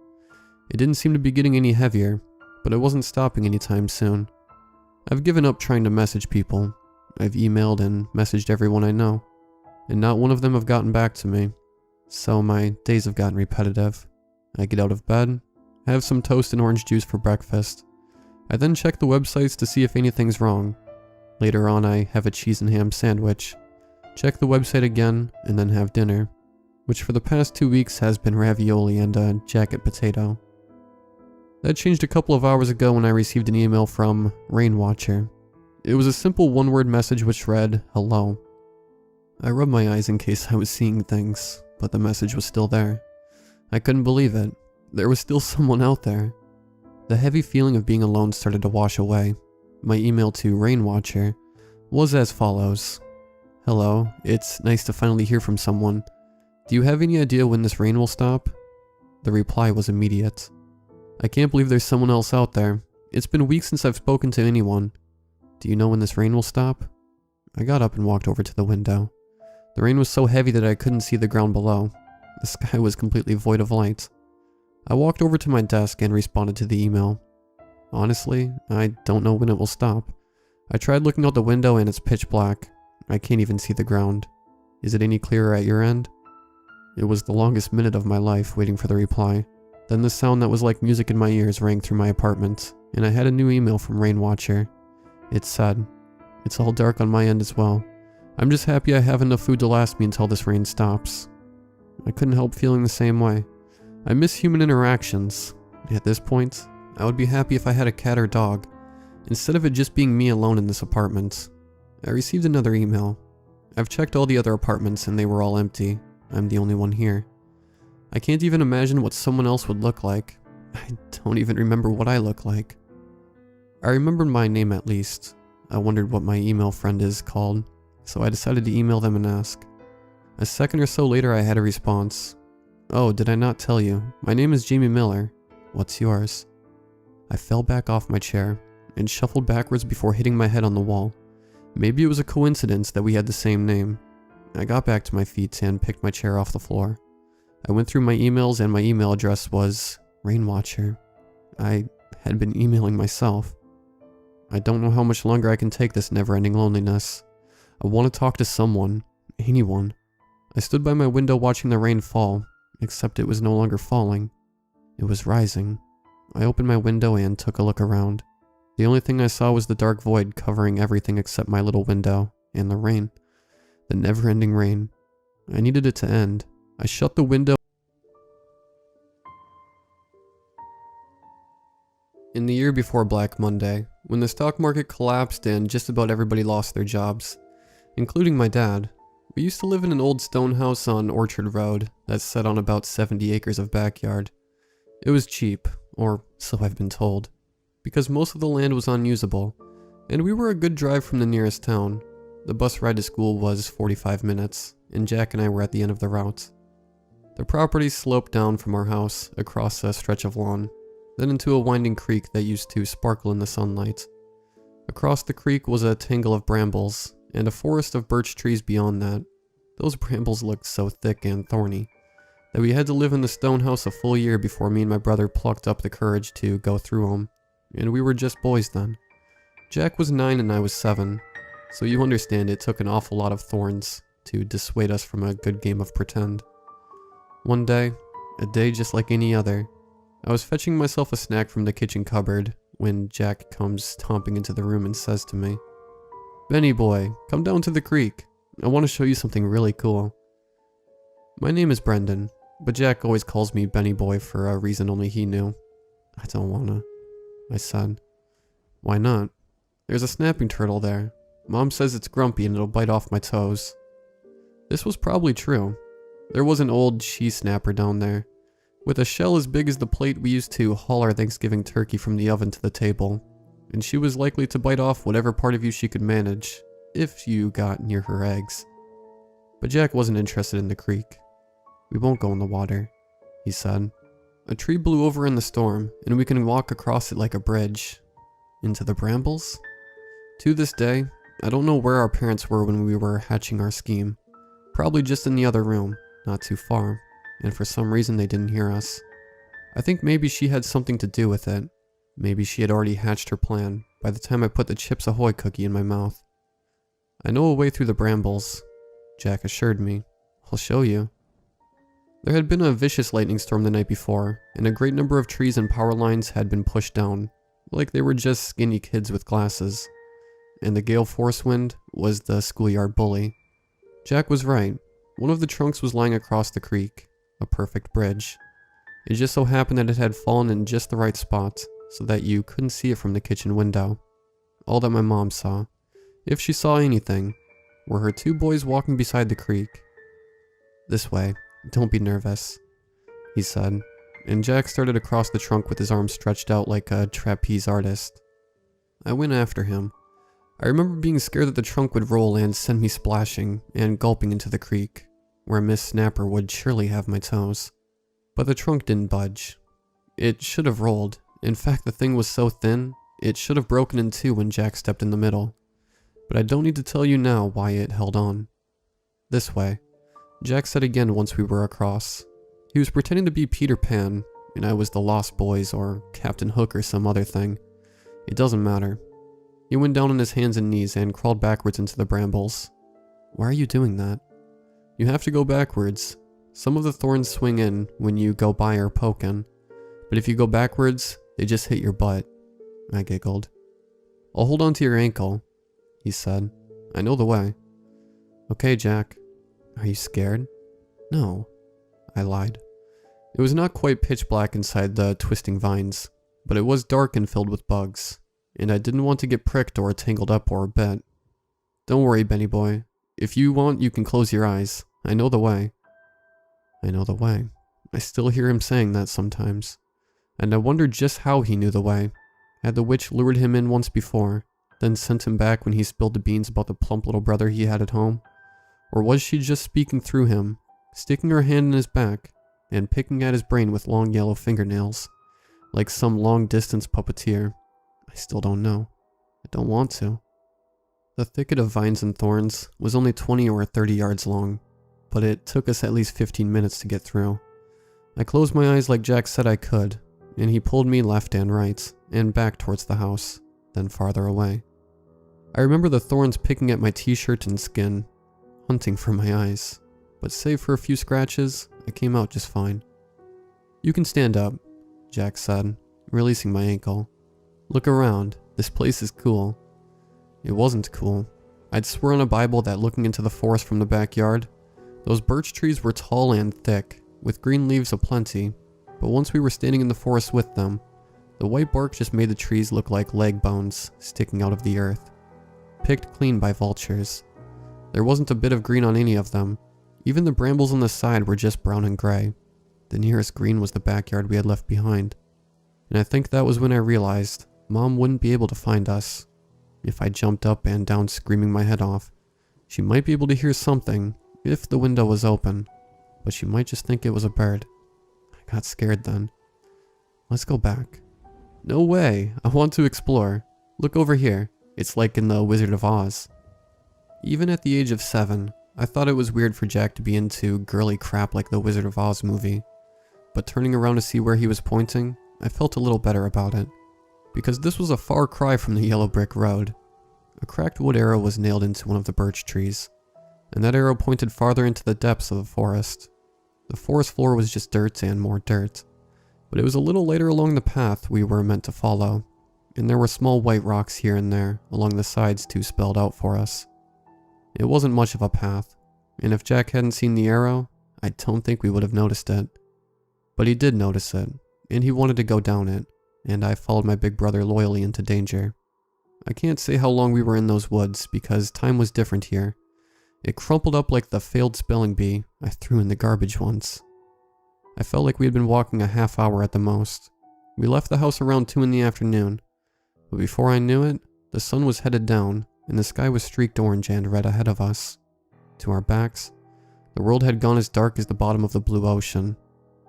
It didn't seem to be getting any heavier, but it wasn't stopping anytime soon. I've given up trying to message people. I've emailed and messaged everyone I know, and not one of them have gotten back to me. So my days have gotten repetitive. I get out of bed, have some toast and orange juice for breakfast. I then check the websites to see if anything's wrong. Later on, I have a cheese and ham sandwich, check the website again, and then have dinner, which for the past 2 weeks has been ravioli and a jacket potato. That changed a couple of hours ago when I received an email from Rainwatcher. It was a simple one-word message which read, "Hello." I rubbed my eyes in case I was seeing things, but the message was still there. I couldn't believe it. There was still someone out there. The heavy feeling of being alone started to wash away. My email to Rainwatcher was as follows. "Hello, it's nice to finally hear from someone. Do you have any idea when this rain will stop?" The reply was immediate. "I can't believe there's someone else out there. It's been weeks since I've spoken to anyone. Do you know when this rain will stop?" I got up and walked over to the window. The rain was so heavy that I couldn't see the ground below. The sky was completely void of light. I walked over to my desk and responded to the email. "Honestly, I don't know when it will stop. I tried looking out the window and it's pitch black. I can't even see the ground. Is it any clearer at your end?" It was the longest minute of my life waiting for the reply. Then the sound that was like music in my ears rang through my apartment, and I had a new email from Rainwatcher. It said, "It's all dark on my end as well. I'm just happy I have enough food to last me until this rain stops." I couldn't help feeling the same way. I miss human interactions. At this point, I would be happy if I had a cat or dog, instead of it just being me alone in this apartment. I received another email. I've checked all the other apartments and they were all empty. I'm the only one here. I can't even imagine what someone else would look like. I don't even remember what I look like. I remembered my name at least. I wondered what my email friend is called, so I decided to email them and ask. A second or so later I had a response. "Oh, did I not tell you? My name is Jamie Miller. What's yours?" I fell back off my chair and shuffled backwards before hitting my head on the wall. Maybe it was a coincidence that we had the same name. I got back to my feet and picked my chair off the floor. I went through my emails and my email address was Rainwatcher. I had been emailing myself. I don't know how much longer I can take this never-ending loneliness. I want to talk to someone, anyone. I stood by my window watching the rain fall, except it was no longer falling. It was rising. I opened my window and took a look around. The only thing I saw was the dark void covering everything except my little window, and the rain. The never-ending rain. I needed it to end. I shut the window. In the year before Black Monday, when the stock market collapsed and just about everybody lost their jobs, including my dad, we used to live in an old stone house on Orchard Road that sat on about 70 acres of backyard. It was cheap, or so I've been told, because most of the land was unusable, and we were a good drive from the nearest town. The bus ride to school was 45 minutes, and Jack and I were at the end of the route. The property sloped down from our house across a stretch of lawn, then into a winding creek that used to sparkle in the sunlight. Across the creek was a tangle of brambles, and a forest of birch trees beyond that. Those brambles looked so thick and thorny that we had to live in the stone house a full year before me and my brother plucked up the courage to go through them, and we were just boys then. Jack was 9 and I was 7, so you understand it took an awful lot of thorns to dissuade us from a good game of pretend. One day, a day just like any other, I was fetching myself a snack from the kitchen cupboard when Jack comes stomping into the room and says to me, "Benny boy, come down to the creek. I want to show you something really cool." My name is Brendan, but Jack always calls me Benny boy for a reason only he knew. "I don't wanna," I said. "Why not? There's a snapping turtle there. Mom says it's grumpy and it'll bite off my toes." This was probably true. There was an old she-snapper down there, with a shell as big as the plate we used to haul our Thanksgiving turkey from the oven to the table, and she was likely to bite off whatever part of you she could manage, if you got near her eggs. But Jack wasn't interested in the creek. "We won't go in the water," he said. "A tree blew over in the storm, and we can walk across it like a bridge." Into the brambles? To this day, I don't know where our parents were when we were hatching our scheme. Probably just in the other room, not too far, and for some reason they didn't hear us. I think maybe she had something to do with it. Maybe she had already hatched her plan by the time I put the Chips Ahoy cookie in my mouth. "I know a way through the brambles," Jack assured me. "I'll show you." There had been a vicious lightning storm the night before, and a great number of trees and power lines had been pushed down, like they were just skinny kids with glasses. And the gale force wind was the schoolyard bully. Jack was right. One of the trunks was lying across the creek, a perfect bridge. It just so happened that it had fallen in just the right spot, so that you couldn't see it from the kitchen window. All that my mom saw. if she saw anything, were her 2 boys walking beside the creek. "This way, don't be nervous," he said, and Jack started across the trunk with his arms stretched out like a trapeze artist. I went after him. I remember being scared that the trunk would roll and send me splashing and gulping into the creek, where Miss Snapper would surely have my toes. But the trunk didn't budge. It should have rolled. In fact, the thing was so thin, it should have broken in 2 when Jack stepped in the middle. But I don't need to tell you now why it held on. "This way," Jack said again once we were across. He was pretending to be Peter Pan, and I was the Lost Boys or Captain Hook or some other thing. It doesn't matter. He went down on his hands and knees and crawled backwards into the brambles. "Why are you doing that?" "You have to go backwards. Some of the thorns swing in when you go by or poke in, but if you go backwards, they just hit your butt." I giggled. "I'll hold on to your ankle," he said. "I know the way." "Okay, Jack." "Are you scared?" "No," I lied. It was not quite pitch black inside the twisting vines, but it was dark and filled with bugs, and I didn't want to get pricked or tangled up or bit. "Don't worry, Benny boy. If you want, you can close your eyes. I know the way." I know the way. I still hear him saying that sometimes. And I wondered just how he knew the way. Had the witch lured him in once before, then sent him back when he spilled the beans about the plump little brother he had at home? Or was she just speaking through him, sticking her hand in his back, and picking at his brain with long yellow fingernails, like some long-distance puppeteer? I still don't know. I don't want to. The thicket of vines and thorns was only 20 or 30 yards long, but it took us at least 15 minutes to get through. I closed my eyes like Jack said I could, and he pulled me left and right, and back towards the house, then farther away. I remember the thorns picking at my t-shirt and skin, hunting for my eyes, but save for a few scratches, I came out just fine. "You can stand up," Jack said, releasing my ankle. "Look around, this place is cool." It wasn't cool. I'd swear on a Bible that looking into the forest from the backyard, those birch trees were tall and thick, with green leaves aplenty, but once we were standing in the forest with them, the white bark just made the trees look like leg bones sticking out of the earth, picked clean by vultures. There wasn't a bit of green on any of them. Even the brambles on the side were just brown and gray. The nearest green was the backyard we had left behind. And I think that was when I realized Mom wouldn't be able to find us. If I jumped up and down screaming my head off, she might be able to hear something if the window was open, but she might just think it was a bird. I got scared then. "Let's go back." "No way, I want to explore. Look over here, it's like in the Wizard of Oz." Even at the age of 7, I thought it was weird for Jack to be into girly crap like the Wizard of Oz movie, but turning around to see where he was pointing, I felt a little better about it, because this was a far cry from the yellow brick road. A cracked wood arrow was nailed into one of the birch trees, and that arrow pointed farther into the depths of the forest. The forest floor was just dirt and more dirt, but it was a little later along the path we were meant to follow, and there were small white rocks here and there along the sides too spelled out for us. It wasn't much of a path, and if Jack hadn't seen the arrow, I don't think we would have noticed it. But he did notice it, and he wanted to go down it, and I followed my big brother loyally into danger. I can't say how long we were in those woods because time was different here. It crumpled up like the failed spelling bee I threw in the garbage once. I felt like we had been walking a half hour at the most. We left the house around 2 in the afternoon, but before I knew it, the sun was headed down and the sky was streaked orange and red ahead of us. To our backs, the world had gone as dark as the bottom of the blue ocean.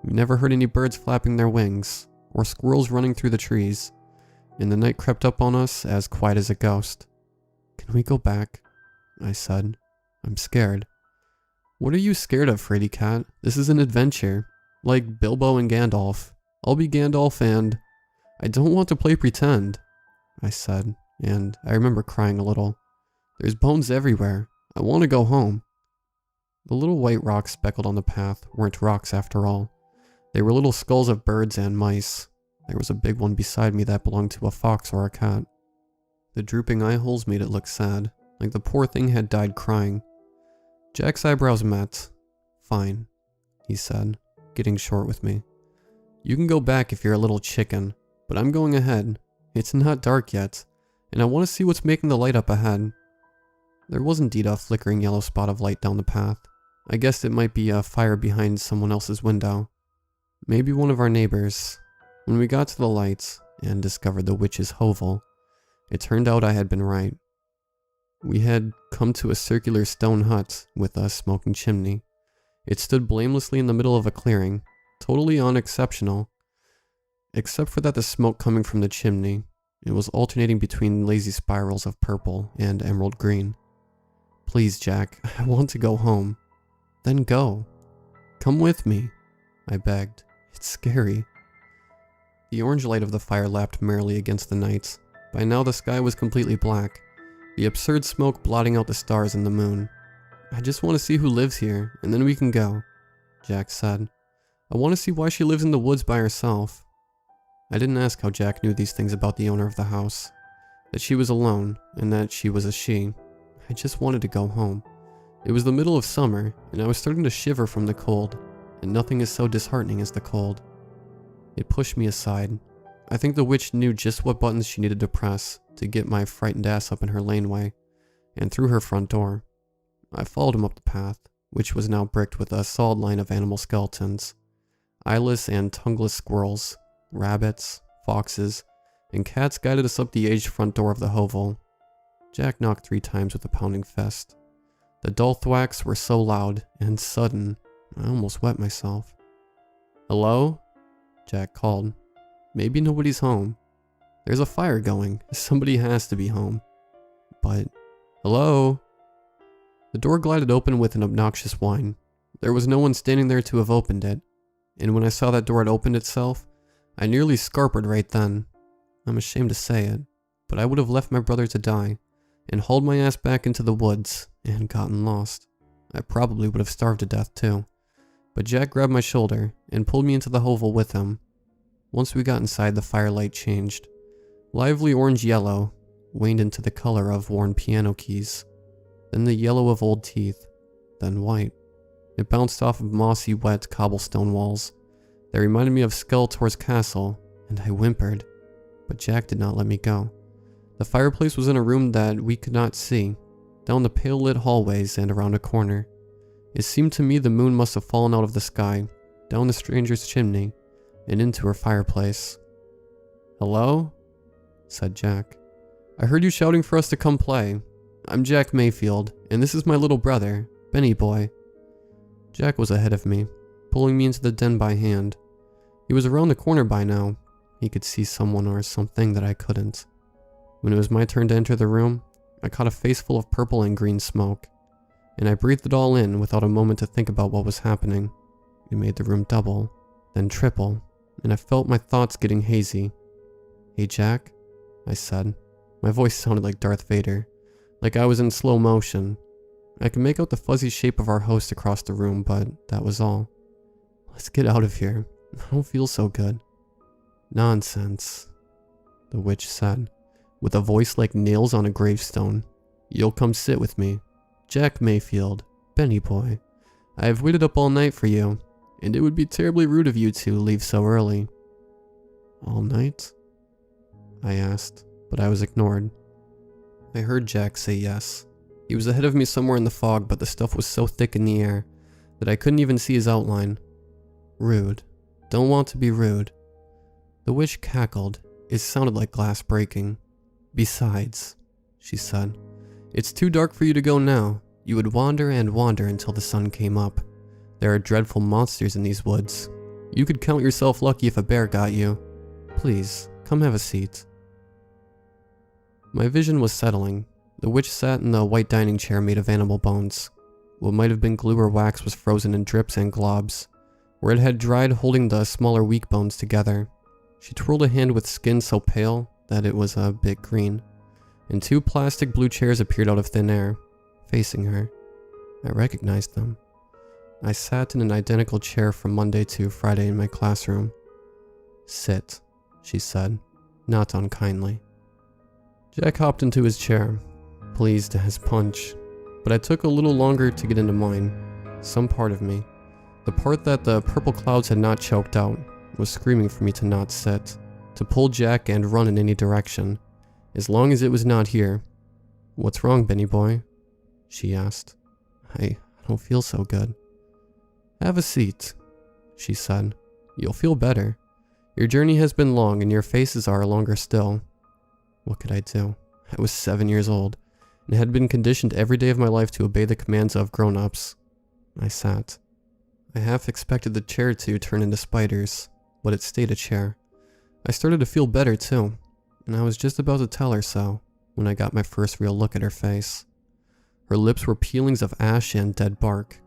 We never heard any birds flapping their wings or squirrels running through the trees, and the night crept up on us as quiet as a ghost. "Can we go back?" I said. "I'm scared." "What are you scared of, Frady Cat? This is an adventure. Like Bilbo and Gandalf. I'll be Gandalf and... I don't want to play pretend," I said, and I remember crying a little. "There's bones everywhere. I want to go home." The little white rocks speckled on the path weren't rocks after all. They were little skulls of birds and mice. There was a big one beside me that belonged to a fox or a cat. The drooping eye holes made it look sad, like the poor thing had died crying. Jack's eyebrows met. "Fine," he said, getting short with me. "You can go back if you're a little chicken, but I'm going ahead. It's not dark yet, and I want to see what's making the light up ahead. There was indeed a flickering yellow spot of light down the path. I guessed it might be a fire behind someone else's window. Maybe one of our neighbors. When we got to the lights and discovered the witch's hovel, it turned out I had been right. We had come to a circular stone hut with a smoking chimney. It stood blamelessly in the middle of a clearing, totally unexceptional. Except for that the smoke coming from the chimney, it was alternating between lazy spirals of purple and emerald green. Please, Jack, I want to go home. Then go. Come with me, I begged. It's scary. The orange light of the fire lapped merrily against the night. By now the sky was completely black, the absurd smoke blotting out the stars and the moon. I just want to see who lives here, and then we can go, Jack said. I want to see why she lives in the woods by herself. I didn't ask how Jack knew these things about the owner of the house, that she was alone, and that she was a she. I just wanted to go home. It was the middle of summer, and I was starting to shiver from the cold, and nothing is so disheartening as the cold. It pushed me aside. I think the witch knew just what buttons she needed to press to get my frightened ass up in her laneway, and through her front door. I followed him up the path, which was now bricked with a solid line of animal skeletons. Eyeless and tongueless squirrels, rabbits, foxes, and cats guided us up the aged front door of the hovel. Jack knocked 3 times with a pounding fist. The dull thwacks were so loud and sudden, I almost wet myself. Hello? Jack called. Maybe nobody's home. There's a fire going. Somebody has to be home. But, hello? The door glided open with an obnoxious whine. There was no one standing there to have opened it, and when I saw that door had opened itself, I nearly scarpered right then. I'm ashamed to say it, but I would have left my brother to die, and hauled my ass back into the woods, and gotten lost. I probably would have starved to death too. But Jack grabbed my shoulder, and pulled me into the hovel with him. Once we got inside, the firelight changed. Lively orange-yellow waned into the color of worn piano keys. Then the yellow of old teeth. Then white. It bounced off of mossy, wet cobblestone walls. They reminded me of Skeletor's castle, and I whimpered. But Jack did not let me go. The fireplace was in a room that we could not see, down the pale-lit hallways and around a corner. It seemed to me the moon must have fallen out of the sky, down the stranger's chimney, and into her fireplace. Hello? Said Jack. I heard you shouting for us to come play. I'm Jack Mayfield, and this is my little brother, Benny Boy. Jack was ahead of me, pulling me into the den by hand. He was around the corner by now. He could see someone or something that I couldn't. When it was my turn to enter the room, I caught a face full of purple and green smoke, and I breathed it all in without a moment to think about what was happening. It made the room double, then triple, and I felt my thoughts getting hazy. Hey Jack, I said. My voice sounded like Darth Vader, like I was in slow motion. I could make out the fuzzy shape of our host across the room, but that was all. Let's get out of here. I don't feel so good. Nonsense, the witch said, with a voice like nails on a gravestone. You'll come sit with me. Jack Mayfield, Benny Boy. I have waited up all night for you, and it would be terribly rude of you to leave so early. All night? I asked, but I was ignored. I heard Jack say yes. He was ahead of me somewhere in the fog, but the stuff was so thick in the air that I couldn't even see his outline. Rude. Don't want to be rude. The witch cackled. It sounded like glass breaking. Besides, she said, it's too dark for you to go now. You would wander and wander until the sun came up. There are dreadful monsters in these woods. You could count yourself lucky if a bear got you. Please, come have a seat. My vision was settling. The witch sat in the white dining chair made of animal bones. What might have been glue or wax was frozen in drips and globs, where it had dried, holding the smaller weak bones together. She twirled a hand with skin so pale that it was a bit green, and 2 plastic blue chairs appeared out of thin air, facing her. I recognized them. I sat in an identical chair from Monday to Friday in my classroom. Sit, she said, not unkindly. Jack hopped into his chair, pleased as punch, but it took a little longer to get into mine. Some part of me, the part that the purple clouds had not choked out, was screaming for me to not sit, to pull Jack and run in any direction, as long as it was not here. What's wrong, Benny Boy? she asked. I don't feel so good. Have a seat, she said. You'll feel better. Your journey has been long and your faces are longer still. What could I do? I was 7 years old and had been conditioned every day of my life to obey the commands of grown-ups. I sat. I half expected the chair to turn into spiders, but it stayed a chair. I started to feel better too, and I was just about to tell her so when I got my first real look at her face. Her lips were peelings of ash and dead bark.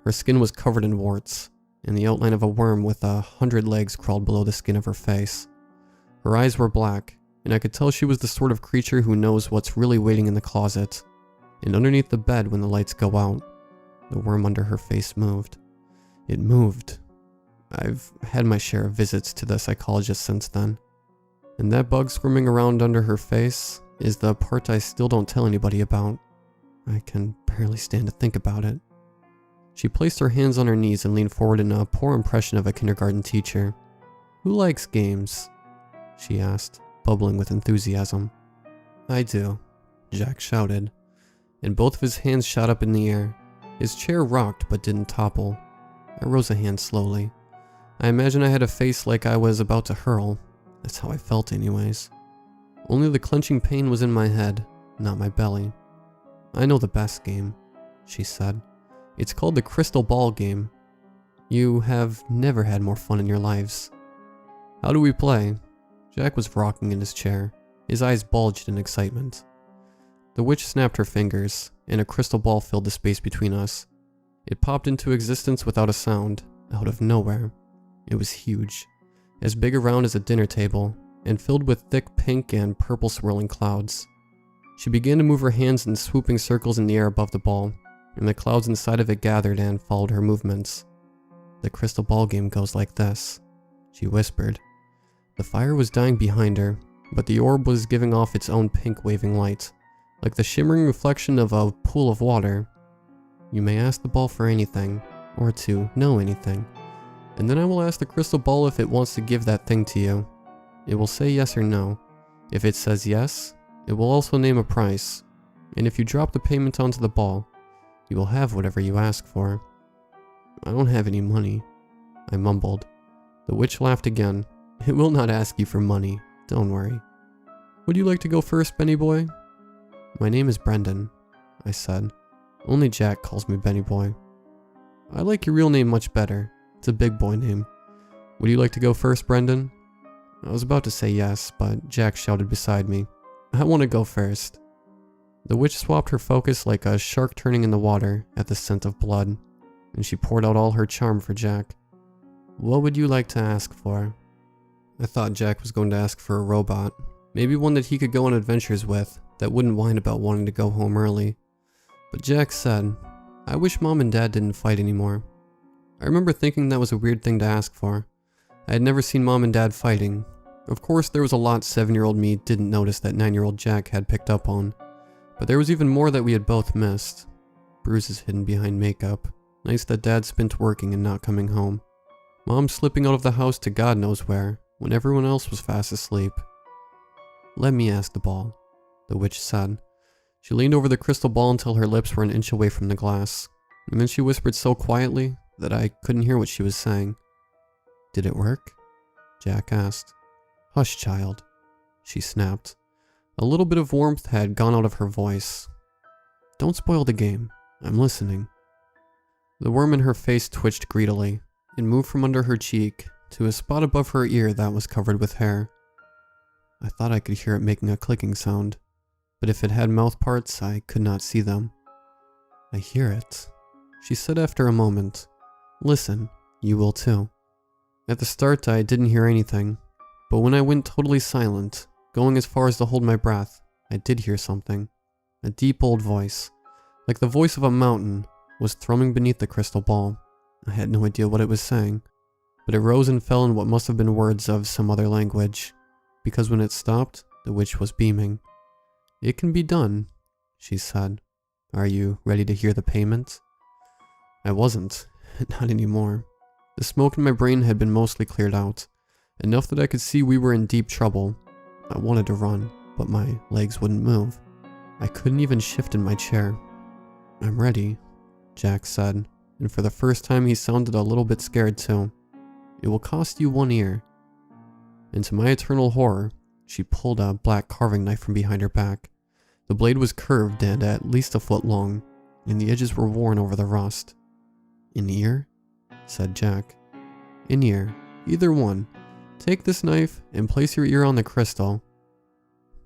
Her skin was covered in warts, and the outline of a worm with 100 legs crawled below the skin of her face. Her eyes were black, and I could tell she was the sort of creature who knows what's really waiting in the closet. And underneath the bed when the lights go out, the worm under her face moved. It moved. I've had my share of visits to the psychologist since then. And that bug squirming around under her face is the part I still don't tell anybody about. I can barely stand to think about it. She placed her hands on her knees and leaned forward in a poor impression of a kindergarten teacher. Who likes games? She asked, bubbling with enthusiasm. I do, Jack shouted, and both of his hands shot up in the air. His chair rocked but didn't topple. I rose a hand slowly. I imagine I had a face like I was about to hurl. That's how I felt anyways. Only the clenching pain was in my head, not my belly. I know the best game, she said. It's called the crystal ball game. You have never had more fun in your lives. How do we play? Jack was rocking in his chair. His eyes bulged in excitement. The witch snapped her fingers, and a crystal ball filled the space between us. It popped into existence without a sound, out of nowhere. It was huge, as big around as a dinner table, and filled with thick pink and purple swirling clouds. She began to move her hands in swooping circles in the air above the ball, and the clouds inside of it gathered and followed her movements. The crystal ball game goes like this, she whispered. The fire was dying behind her, but the orb was giving off its own pink waving light, like the shimmering reflection of a pool of water. You may ask the ball for anything, or to know anything, and then I will ask the crystal ball if it wants to give that thing to you. It will say yes or no. If it says yes, it will also name a price, and if you drop the payment onto the ball, you will have whatever you ask for. I don't have any money, I mumbled. The witch laughed again. It will not ask you for money, don't worry. Would you like to go first, Benny boy? My name is Brendan, I said. Only Jack calls me Benny boy. I like your real name much better. It's a big boy name. Would you like to go first, Brendan? I was about to say yes, but Jack shouted beside me. I want to go first. The witch swapped her focus like a shark turning in the water at the scent of blood, and she poured out all her charm for Jack. What would you like to ask for? I thought Jack was going to ask for a robot, maybe one that he could go on adventures with, that wouldn't whine about wanting to go home early. But Jack said, I wish Mom and Dad didn't fight anymore. I remember thinking that was a weird thing to ask for. I had never seen Mom and Dad fighting. Of course, there was a lot 7-year-old me didn't notice that 9-year-old Jack had picked up on. But there was even more that we had both missed. Bruises hidden behind makeup. Nights that Dad spent working and not coming home. Mom slipping out of the house to God knows where, when everyone else was fast asleep. Let me ask the ball, the witch said. She leaned over the crystal ball until her lips were an inch away from the glass, and then she whispered so quietly that I couldn't hear what she was saying. Did it work? Jack asked. Hush, child, she snapped. A little bit of warmth had gone out of her voice. Don't spoil the game. I'm listening. The worm in her face twitched greedily and moved from under her cheek to a spot above her ear that was covered with hair. I thought I could hear it making a clicking sound, but if it had mouth parts, I could not see them. I hear it, she said after a moment. Listen, you will too. At the start, I didn't hear anything, but when I went totally silent, going as far as to hold my breath, I did hear something. A deep old voice, like the voice of a mountain, was thrumming beneath the crystal ball. I had no idea what it was saying, but it rose and fell in what must have been words of some other language, because when it stopped, the witch was beaming. It can be done, she said. Are you ready to hear the payment? I wasn't, not anymore. The smoke in my brain had been mostly cleared out, enough that I could see we were in deep trouble. I wanted to run, but my legs wouldn't move. I couldn't even shift in my chair. I'm ready, Jack said, and for the first time he sounded a little bit scared too. It will cost you one ear. And to my eternal horror, she pulled a black carving knife from behind her back. The blade was curved and at least a foot long, and the edges were worn over the rust. An ear? Said Jack. An ear. Either one. Take this knife and place your ear on the crystal.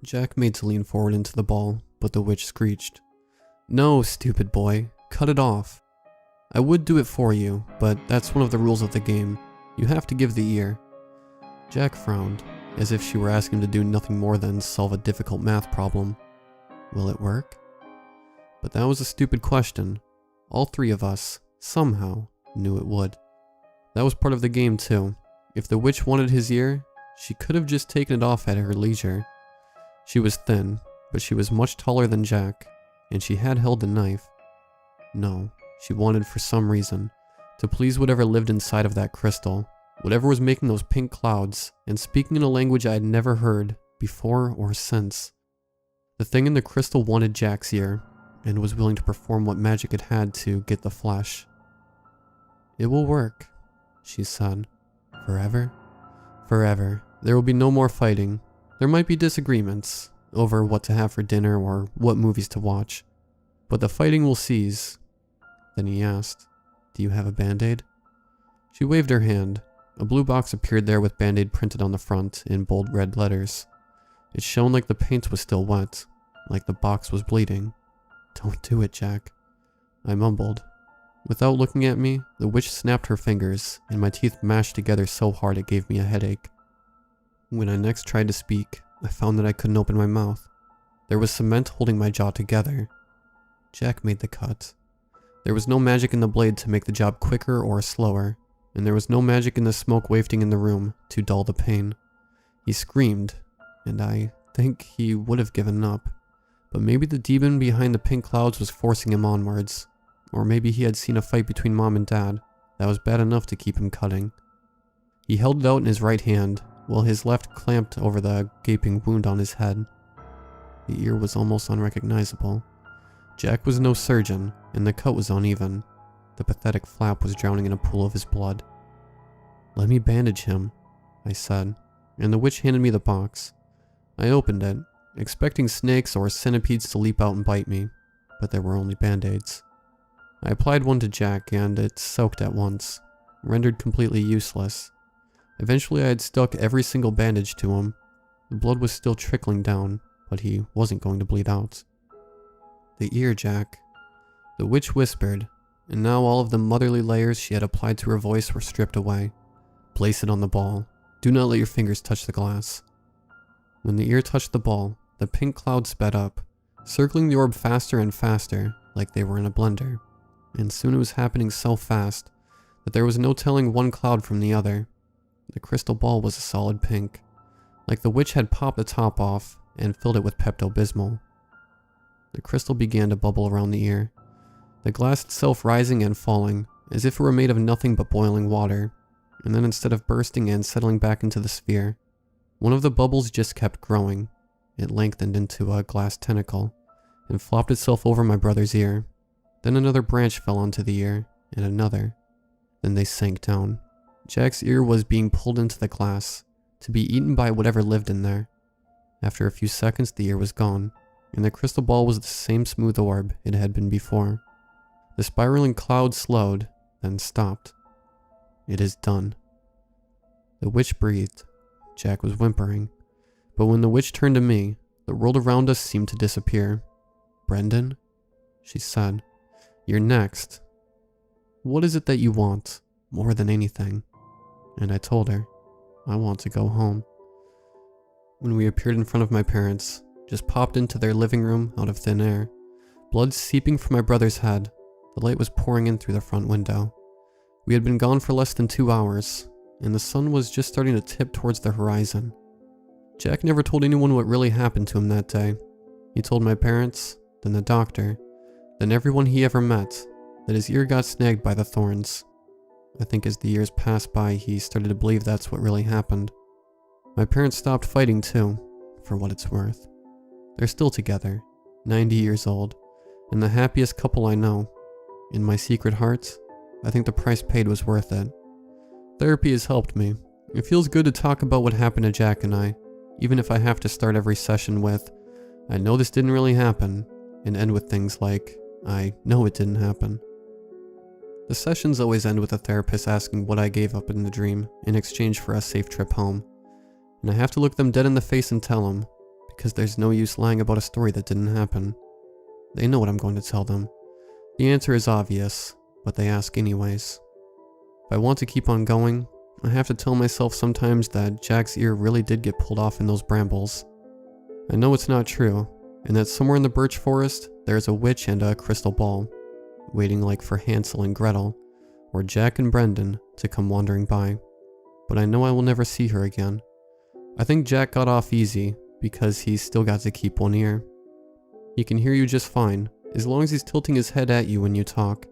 Jack made to lean forward into the ball, but the witch screeched. No, stupid boy. Cut it off. I would do it for you, but that's one of the rules of the game. You have to give the ear. Jack frowned, as if she were asking him to do nothing more than solve a difficult math problem. Will it work? But that was a stupid question. All three of us, somehow, knew it would. That was part of the game too. If the witch wanted his ear, she could have just taken it off at her leisure. She was thin, but she was much taller than Jack, and she had held the knife. No, she wanted for some reason to please whatever lived inside of that crystal, whatever was making those pink clouds and speaking in a language I had never heard before or since. The thing in the crystal wanted Jack's ear, and was willing to perform what magic it had to get the flesh. It will work, she said. Forever? Forever. There will be no more fighting. There might be disagreements over what to have for dinner or what movies to watch, but the fighting will cease. Then he asked, Do you have a band-aid? She waved her hand. A blue box appeared there with band-aid printed on the front in bold red letters. It shone like the paint was still wet, like the box was bleeding. Don't do it, Jack, I mumbled. Without looking at me, the witch snapped her fingers, and my teeth mashed together so hard it gave me a headache. When I next tried to speak, I found that I couldn't open my mouth. There was cement holding my jaw together. Jack made the cut. There was no magic in the blade to make the job quicker or slower, and there was no magic in the smoke wafting in the room to dull the pain. He screamed, and I think he would have given up. But maybe the demon behind the pink clouds was forcing him onwards. Or maybe he had seen a fight between Mom and Dad that was bad enough to keep him cutting. He held it out in his right hand, while his left clamped over the gaping wound on his head. The ear was almost unrecognizable. Jack was no surgeon, and the cut was uneven. The pathetic flap was drowning in a pool of his blood. Let me bandage him, I said, and the witch handed me the box. I opened it, expecting snakes or centipedes to leap out and bite me, but there were only band-aids. I applied one to Jack, and it soaked at once, rendered completely useless. Eventually I had stuck every single bandage to him. The blood was still trickling down, but he wasn't going to bleed out. The ear, Jack. The witch whispered, and now all of the motherly layers she had applied to her voice were stripped away. Place it on the ball. Do not let your fingers touch the glass. When the ear touched the ball, the pink cloud sped up, circling the orb faster and faster, like they were in a blender. And soon it was happening so fast that there was no telling one cloud from the other. The crystal ball was a solid pink, like the witch had popped the top off and filled it with Pepto-Bismol. The crystal began to bubble around the ear, the glass itself rising and falling, as if it were made of nothing but boiling water, and then instead of bursting and settling back into the sphere, one of the bubbles just kept growing. It lengthened into a glass tentacle, and flopped itself over my brother's ear. Then another branch fell onto the ear, and another. Then they sank down. Jack's ear was being pulled into the glass, to be eaten by whatever lived in there. After a few seconds, the ear was gone, and the crystal ball was the same smooth orb it had been before. The spiraling cloud slowed, then stopped. It is done. The witch breathed. Jack was whimpering. But when the witch turned to me, the world around us seemed to disappear. Brendan, she said, you're next. What is it that you want, more than anything? And I told her, I want to go home. When we appeared in front of my parents, just popped into their living room out of thin air, blood seeping from my brother's head, the light was pouring in through the front window. We had been gone for less than 2 hours, and the sun was just starting to tip towards the horizon. Jack never told anyone what really happened to him that day. He told my parents, then the doctor, then everyone he ever met, that his ear got snagged by the thorns. I think as the years passed by, he started to believe that's what really happened. My parents stopped fighting too, for what it's worth. They're still together, 90 years old, and the happiest couple I know. In my secret heart, I think the price paid was worth it. Therapy has helped me. It feels good to talk about what happened to Jack and I, even if I have to start every session with, "I know this didn't really happen," and end with things like, "I know it didn't happen." The sessions always end with a therapist asking what I gave up in the dream in exchange for a safe trip home. And I have to look them dead in the face and tell them, because there's no use lying about a story that didn't happen. They know what I'm going to tell them. The answer is obvious, but they ask anyways. If I want to keep on going, I have to tell myself sometimes that Jack's ear really did get pulled off in those brambles. I know it's not true, and that somewhere in the birch forest, there's a witch and a crystal ball, waiting like for Hansel and Gretel, or Jack and Brendan to come wandering by. But I know I will never see her again. I think Jack got off easy, because he's still got to keep one ear. He can hear you just fine, as long as he's tilting his head at you when you talk.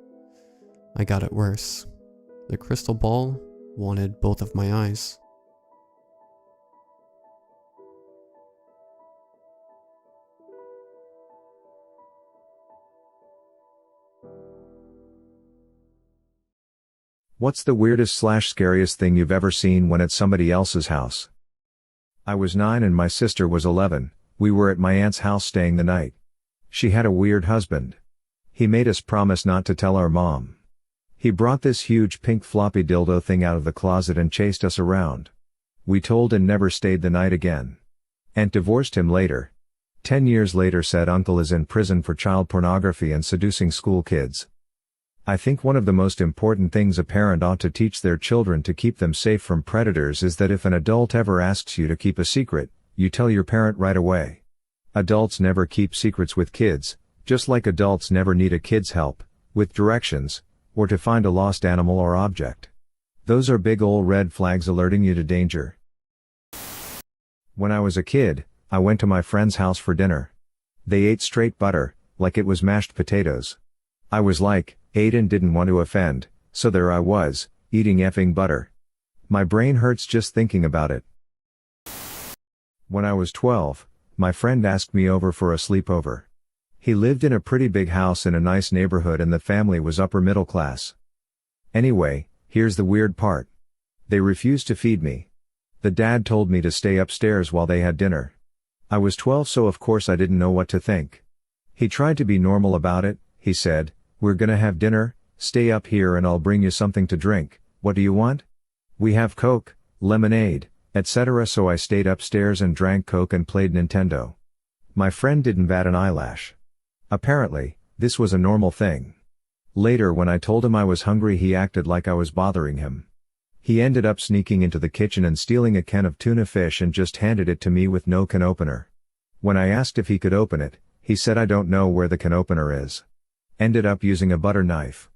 I got it worse. The crystal ball wanted both of my eyes. What's the weirdest/scariest thing you've ever seen when at somebody else's house? I was 9 and my sister was 11. We were at my aunt's house staying the night. She had a weird husband. He made us promise not to tell our mom. He brought this huge pink floppy dildo thing out of the closet and chased us around. We told and never stayed the night again. Aunt divorced him later. 10 years later said uncle is in prison for child pornography and seducing school kids. I think one of the most important things a parent ought to teach their children to keep them safe from predators is that if an adult ever asks you to keep a secret, you tell your parent right away. Adults never keep secrets with kids, just like adults never need a kid's help with directions, or to find a lost animal or object. Those are big ol' red flags alerting you to danger. When I was a kid, I went to my friend's house for dinner. They ate straight butter, like it was mashed potatoes. I was like 8 and didn't want to offend, so there I was, eating effing butter. My brain hurts just thinking about it. When I was 12, my friend asked me over for a sleepover. He lived in a pretty big house in a nice neighborhood and the family was upper middle class. Anyway, here's the weird part. They refused to feed me. The dad told me to stay upstairs while they had dinner. I was 12, so of course I didn't know what to think. He tried to be normal about it. He said, "We're gonna have dinner, stay up here and I'll bring you something to drink. What do you want? We have Coke, lemonade, etc." So I stayed upstairs and drank Coke and played Nintendo. My friend didn't bat an eyelash. Apparently, this was a normal thing. Later when I told him I was hungry, he acted like I was bothering him. He ended up sneaking into the kitchen and stealing a can of tuna fish and just handed it to me with no can opener. When I asked if he could open it, he said I don't know where the can opener is. Ended up using a butter knife.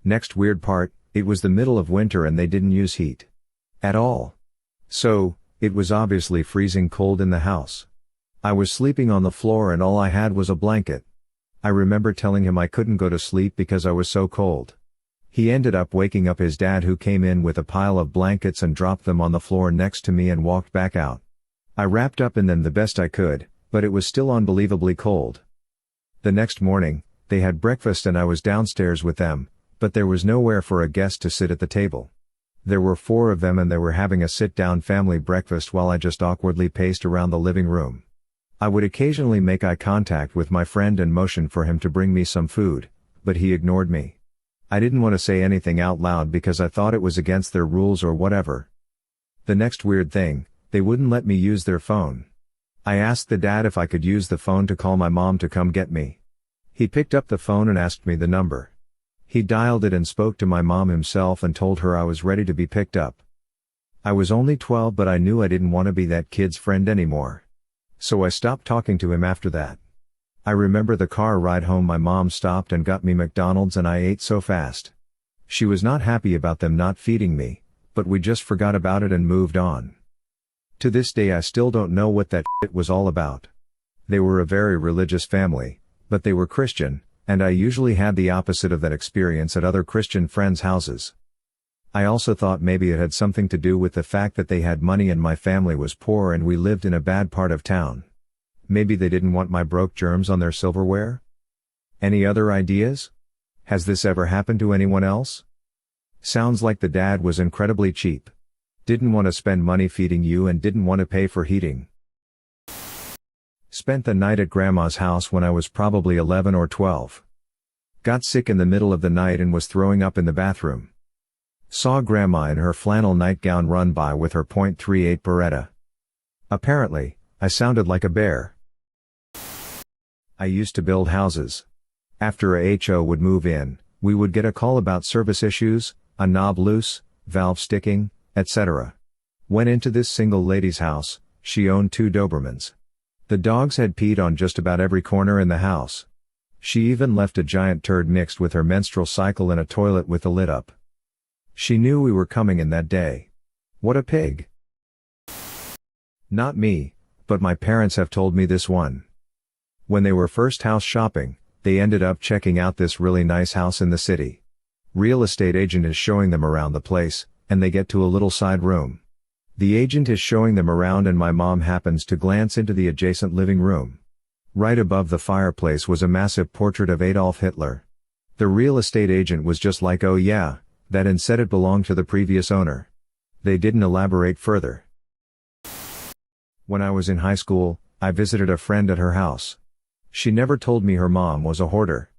Next weird part, it was the middle of winter and they didn't use heat at all. So, it was obviously freezing cold in the house. I was sleeping on the floor and all I had was a blanket. I remember telling him I couldn't go to sleep because I was so cold. He ended up waking up his dad, who came in with a pile of blankets and dropped them on the floor next to me and walked back out. I wrapped up in them the best I could, but it was still unbelievably cold. The next morning, they had breakfast and I was downstairs with them, but there was nowhere for a guest to sit at the table. There were 4 of them and they were having a sit-down family breakfast while I just awkwardly paced around the living room. I would occasionally make eye contact with my friend and motion for him to bring me some food, but he ignored me. I didn't want to say anything out loud because I thought it was against their rules or whatever. The next weird thing, they wouldn't let me use their phone. I asked the dad if I could use the phone to call my mom to come get me. He picked up the phone and asked me the number. He dialed it and spoke to my mom himself and told her I was ready to be picked up. I was only 12, but I knew I didn't want to be that kid's friend anymore. So I stopped talking to him after that. I remember the car ride home my mom stopped and got me McDonald's and I ate so fast. She was not happy about them not feeding me, but we just forgot about it and moved on. To this day I still don't know what that shit was all about. They were a very religious family, but they were Christian, and I usually had the opposite of that experience at other Christian friends' houses. I also thought maybe it had something to do with the fact that they had money and my family was poor and we lived in a bad part of town. Maybe they didn't want my broke germs on their silverware? Any other ideas? Has this ever happened to anyone else? Sounds like the dad was incredibly cheap. Didn't want to spend money feeding you and didn't want to pay for heating. Spent the night at grandma's house when I was probably 11 or 12. Got sick in the middle of the night and was throwing up in the bathroom. Saw grandma in her flannel nightgown run by with her .38 Beretta. Apparently, I sounded like a bear. I used to build houses. After a HO would move in, we would get a call about service issues, a knob loose, valve sticking, etc. Went into this single lady's house. She owned 2 Dobermans. The dogs had peed on just about every corner in the house. She even left a giant turd mixed with her menstrual cycle in a toilet with the lid up. She knew we were coming in that day. What a pig. Not me, but my parents have told me this one. When they were first house shopping, they ended up checking out this really nice house in the city. Real estate agent is showing them around the place, and they get to a little side room. The agent is showing them around and my mom happens to glance into the adjacent living room. Right above the fireplace was a massive portrait of Adolf Hitler. The real estate agent was just like, oh yeah, that, and said it belonged to the previous owner. They didn't elaborate further. When I was in high school, I visited a friend at her house. She never told me her mom was a hoarder.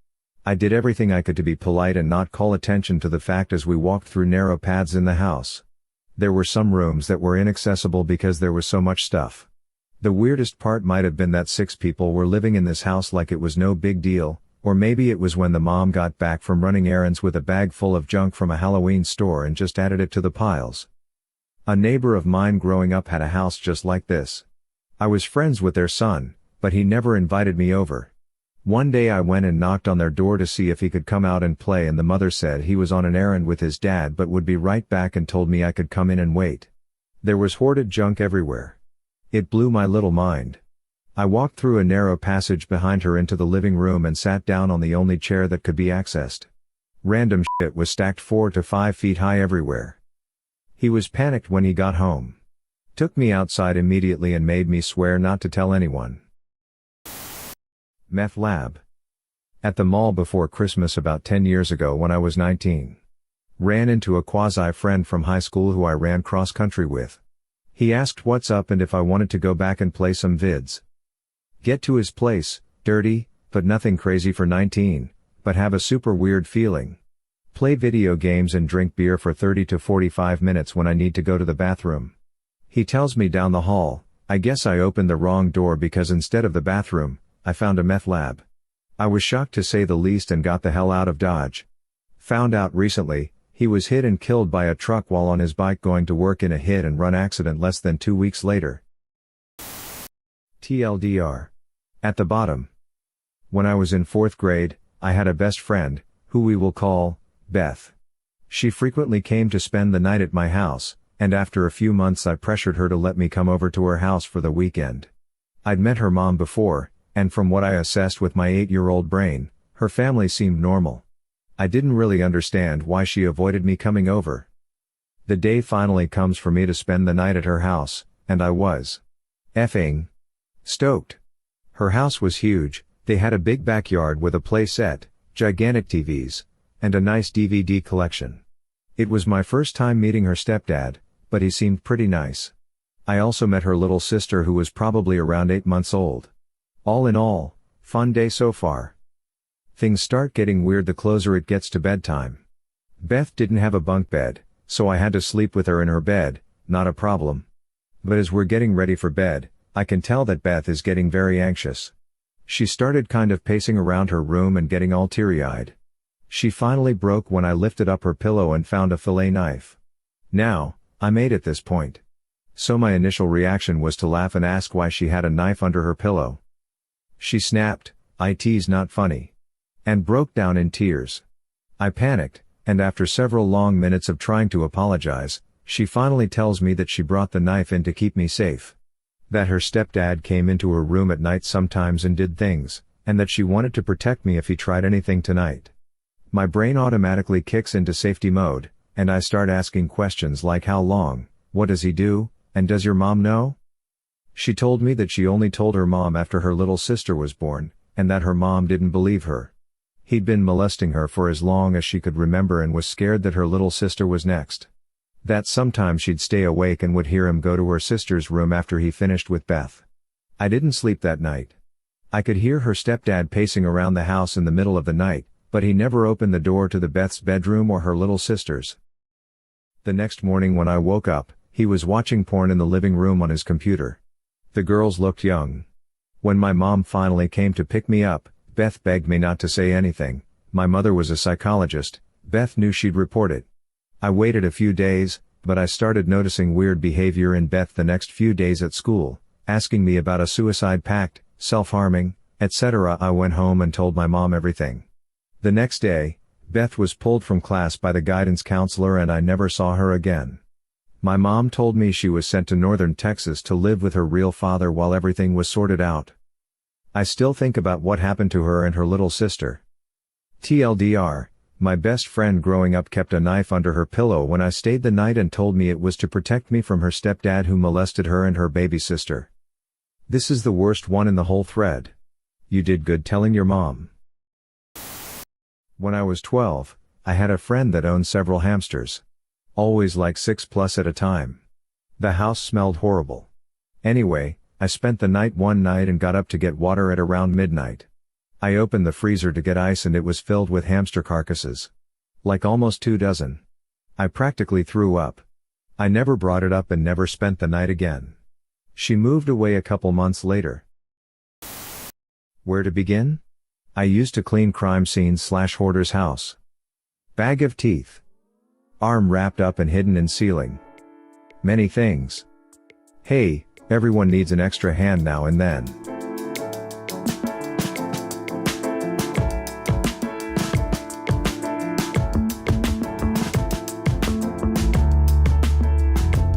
I did everything I could to be polite and not call attention to the fact as we walked through narrow paths in the house. There were some rooms that were inaccessible because there was so much stuff. The weirdest part might have been that 6 people were living in this house like it was no big deal, or maybe it was when the mom got back from running errands with a bag full of junk from a Halloween store and just added it to the piles. A neighbor of mine growing up had a house just like this. I was friends with their son, but he never invited me over. One day I went and knocked on their door to see if he could come out and play, and the mother said he was on an errand with his dad but would be right back and told me I could come in and wait. There was hoarded junk everywhere. It blew my little mind. I walked through a narrow passage behind her into the living room and sat down on the only chair that could be accessed. Random shit was stacked 4 to 5 feet high everywhere. He was panicked when he got home. Took me outside immediately and made me swear not to tell anyone. Meth lab. At the mall before Christmas about 10 years ago when I was 19. Ran into a quasi-friend from high school who I ran cross-country with. He asked what's up and if I wanted to go back and play some vids. Get to his place, dirty, but nothing crazy for 19, but have a super weird feeling. Play video games and drink beer for 30 to 45 minutes when I need to go to the bathroom. He tells me down the hall. I guess I opened the wrong door because instead of the bathroom, I found a meth lab. I was shocked to say the least and got the hell out of Dodge. Found out recently, he was hit and killed by a truck while on his bike going to work in a hit and run accident less than 2 weeks later. TLDR. At the bottom. When I was in 4th grade, I had a best friend, who we will call Beth. She frequently came to spend the night at my house, and after a few months I pressured her to let me come over to her house for the weekend. I'd met her mom before, and from what I assessed with my 8-year-old brain, her family seemed normal. I didn't really understand why she avoided me coming over. The day finally comes for me to spend the night at her house, and I was effing stoked. Her house was huge. They had a big backyard with a play set, gigantic TVs, and a nice DVD collection. It was my first time meeting her stepdad, but he seemed pretty nice. I also met her little sister who was probably around 8 months old. All in all, fun day so far. Things start getting weird the closer it gets to bedtime. Beth didn't have a bunk bed, so I had to sleep with her in her bed, not a problem. But as we're getting ready for bed, I can tell that Beth is getting very anxious. She started kind of pacing around her room and getting all teary-eyed. She finally broke when I lifted up her pillow and found a fillet knife. Now, I'm 8 at this point. So my initial reaction was to laugh and ask why she had a knife under her pillow. She snapped, "It's not funny," and broke down in tears. I panicked, and after several long minutes of trying to apologize, she finally tells me that she brought the knife in to keep me safe. That her stepdad came into her room at night sometimes and did things, and that she wanted to protect me if he tried anything tonight. My brain automatically kicks into safety mode, and I start asking questions like how long, what does he do, and does your mom know? She told me that she only told her mom after her little sister was born, and that her mom didn't believe her. He'd been molesting her for as long as she could remember and was scared that her little sister was next. That sometimes she'd stay awake and would hear him go to her sister's room after he finished with Beth. I didn't sleep that night. I could hear her stepdad pacing around the house in the middle of the night, but he never opened the door to the Beth's bedroom or her little sister's. The next morning when I woke up, he was watching porn in the living room on his computer. The girls looked young. When my mom finally came to pick me up, Beth begged me not to say anything. My mother was a psychologist. Beth knew she'd report it. I waited a few days, but I started noticing weird behavior in Beth the next few days at school, asking me about a suicide pact, self-harming, etc. I went home and told my mom everything. The next day, Beth was pulled from class by the guidance counselor and I never saw her again. My mom told me she was sent to northern Texas to live with her real father while everything was sorted out. I still think about what happened to her and her little sister. TLDR, my best friend growing up kept a knife under her pillow when I stayed the night and told me it was to protect me from her stepdad who molested her and her baby sister. This is the worst one in the whole thread. You did good telling your mom. When I was 12, I had a friend that owned several hamsters. Always like 6+ at a time. The house smelled horrible. Anyway, I spent the night one night and got up to get water at around midnight. I opened the freezer to get ice and it was filled with hamster carcasses. Like almost 2 dozen. I practically threw up. I never brought it up and never spent the night again. She moved away a couple months later. Where to begin? I used to clean crime scene/hoarder's house. Bag of teeth. Arm wrapped up and hidden in ceiling. Many things. Hey, everyone needs an extra hand now and then.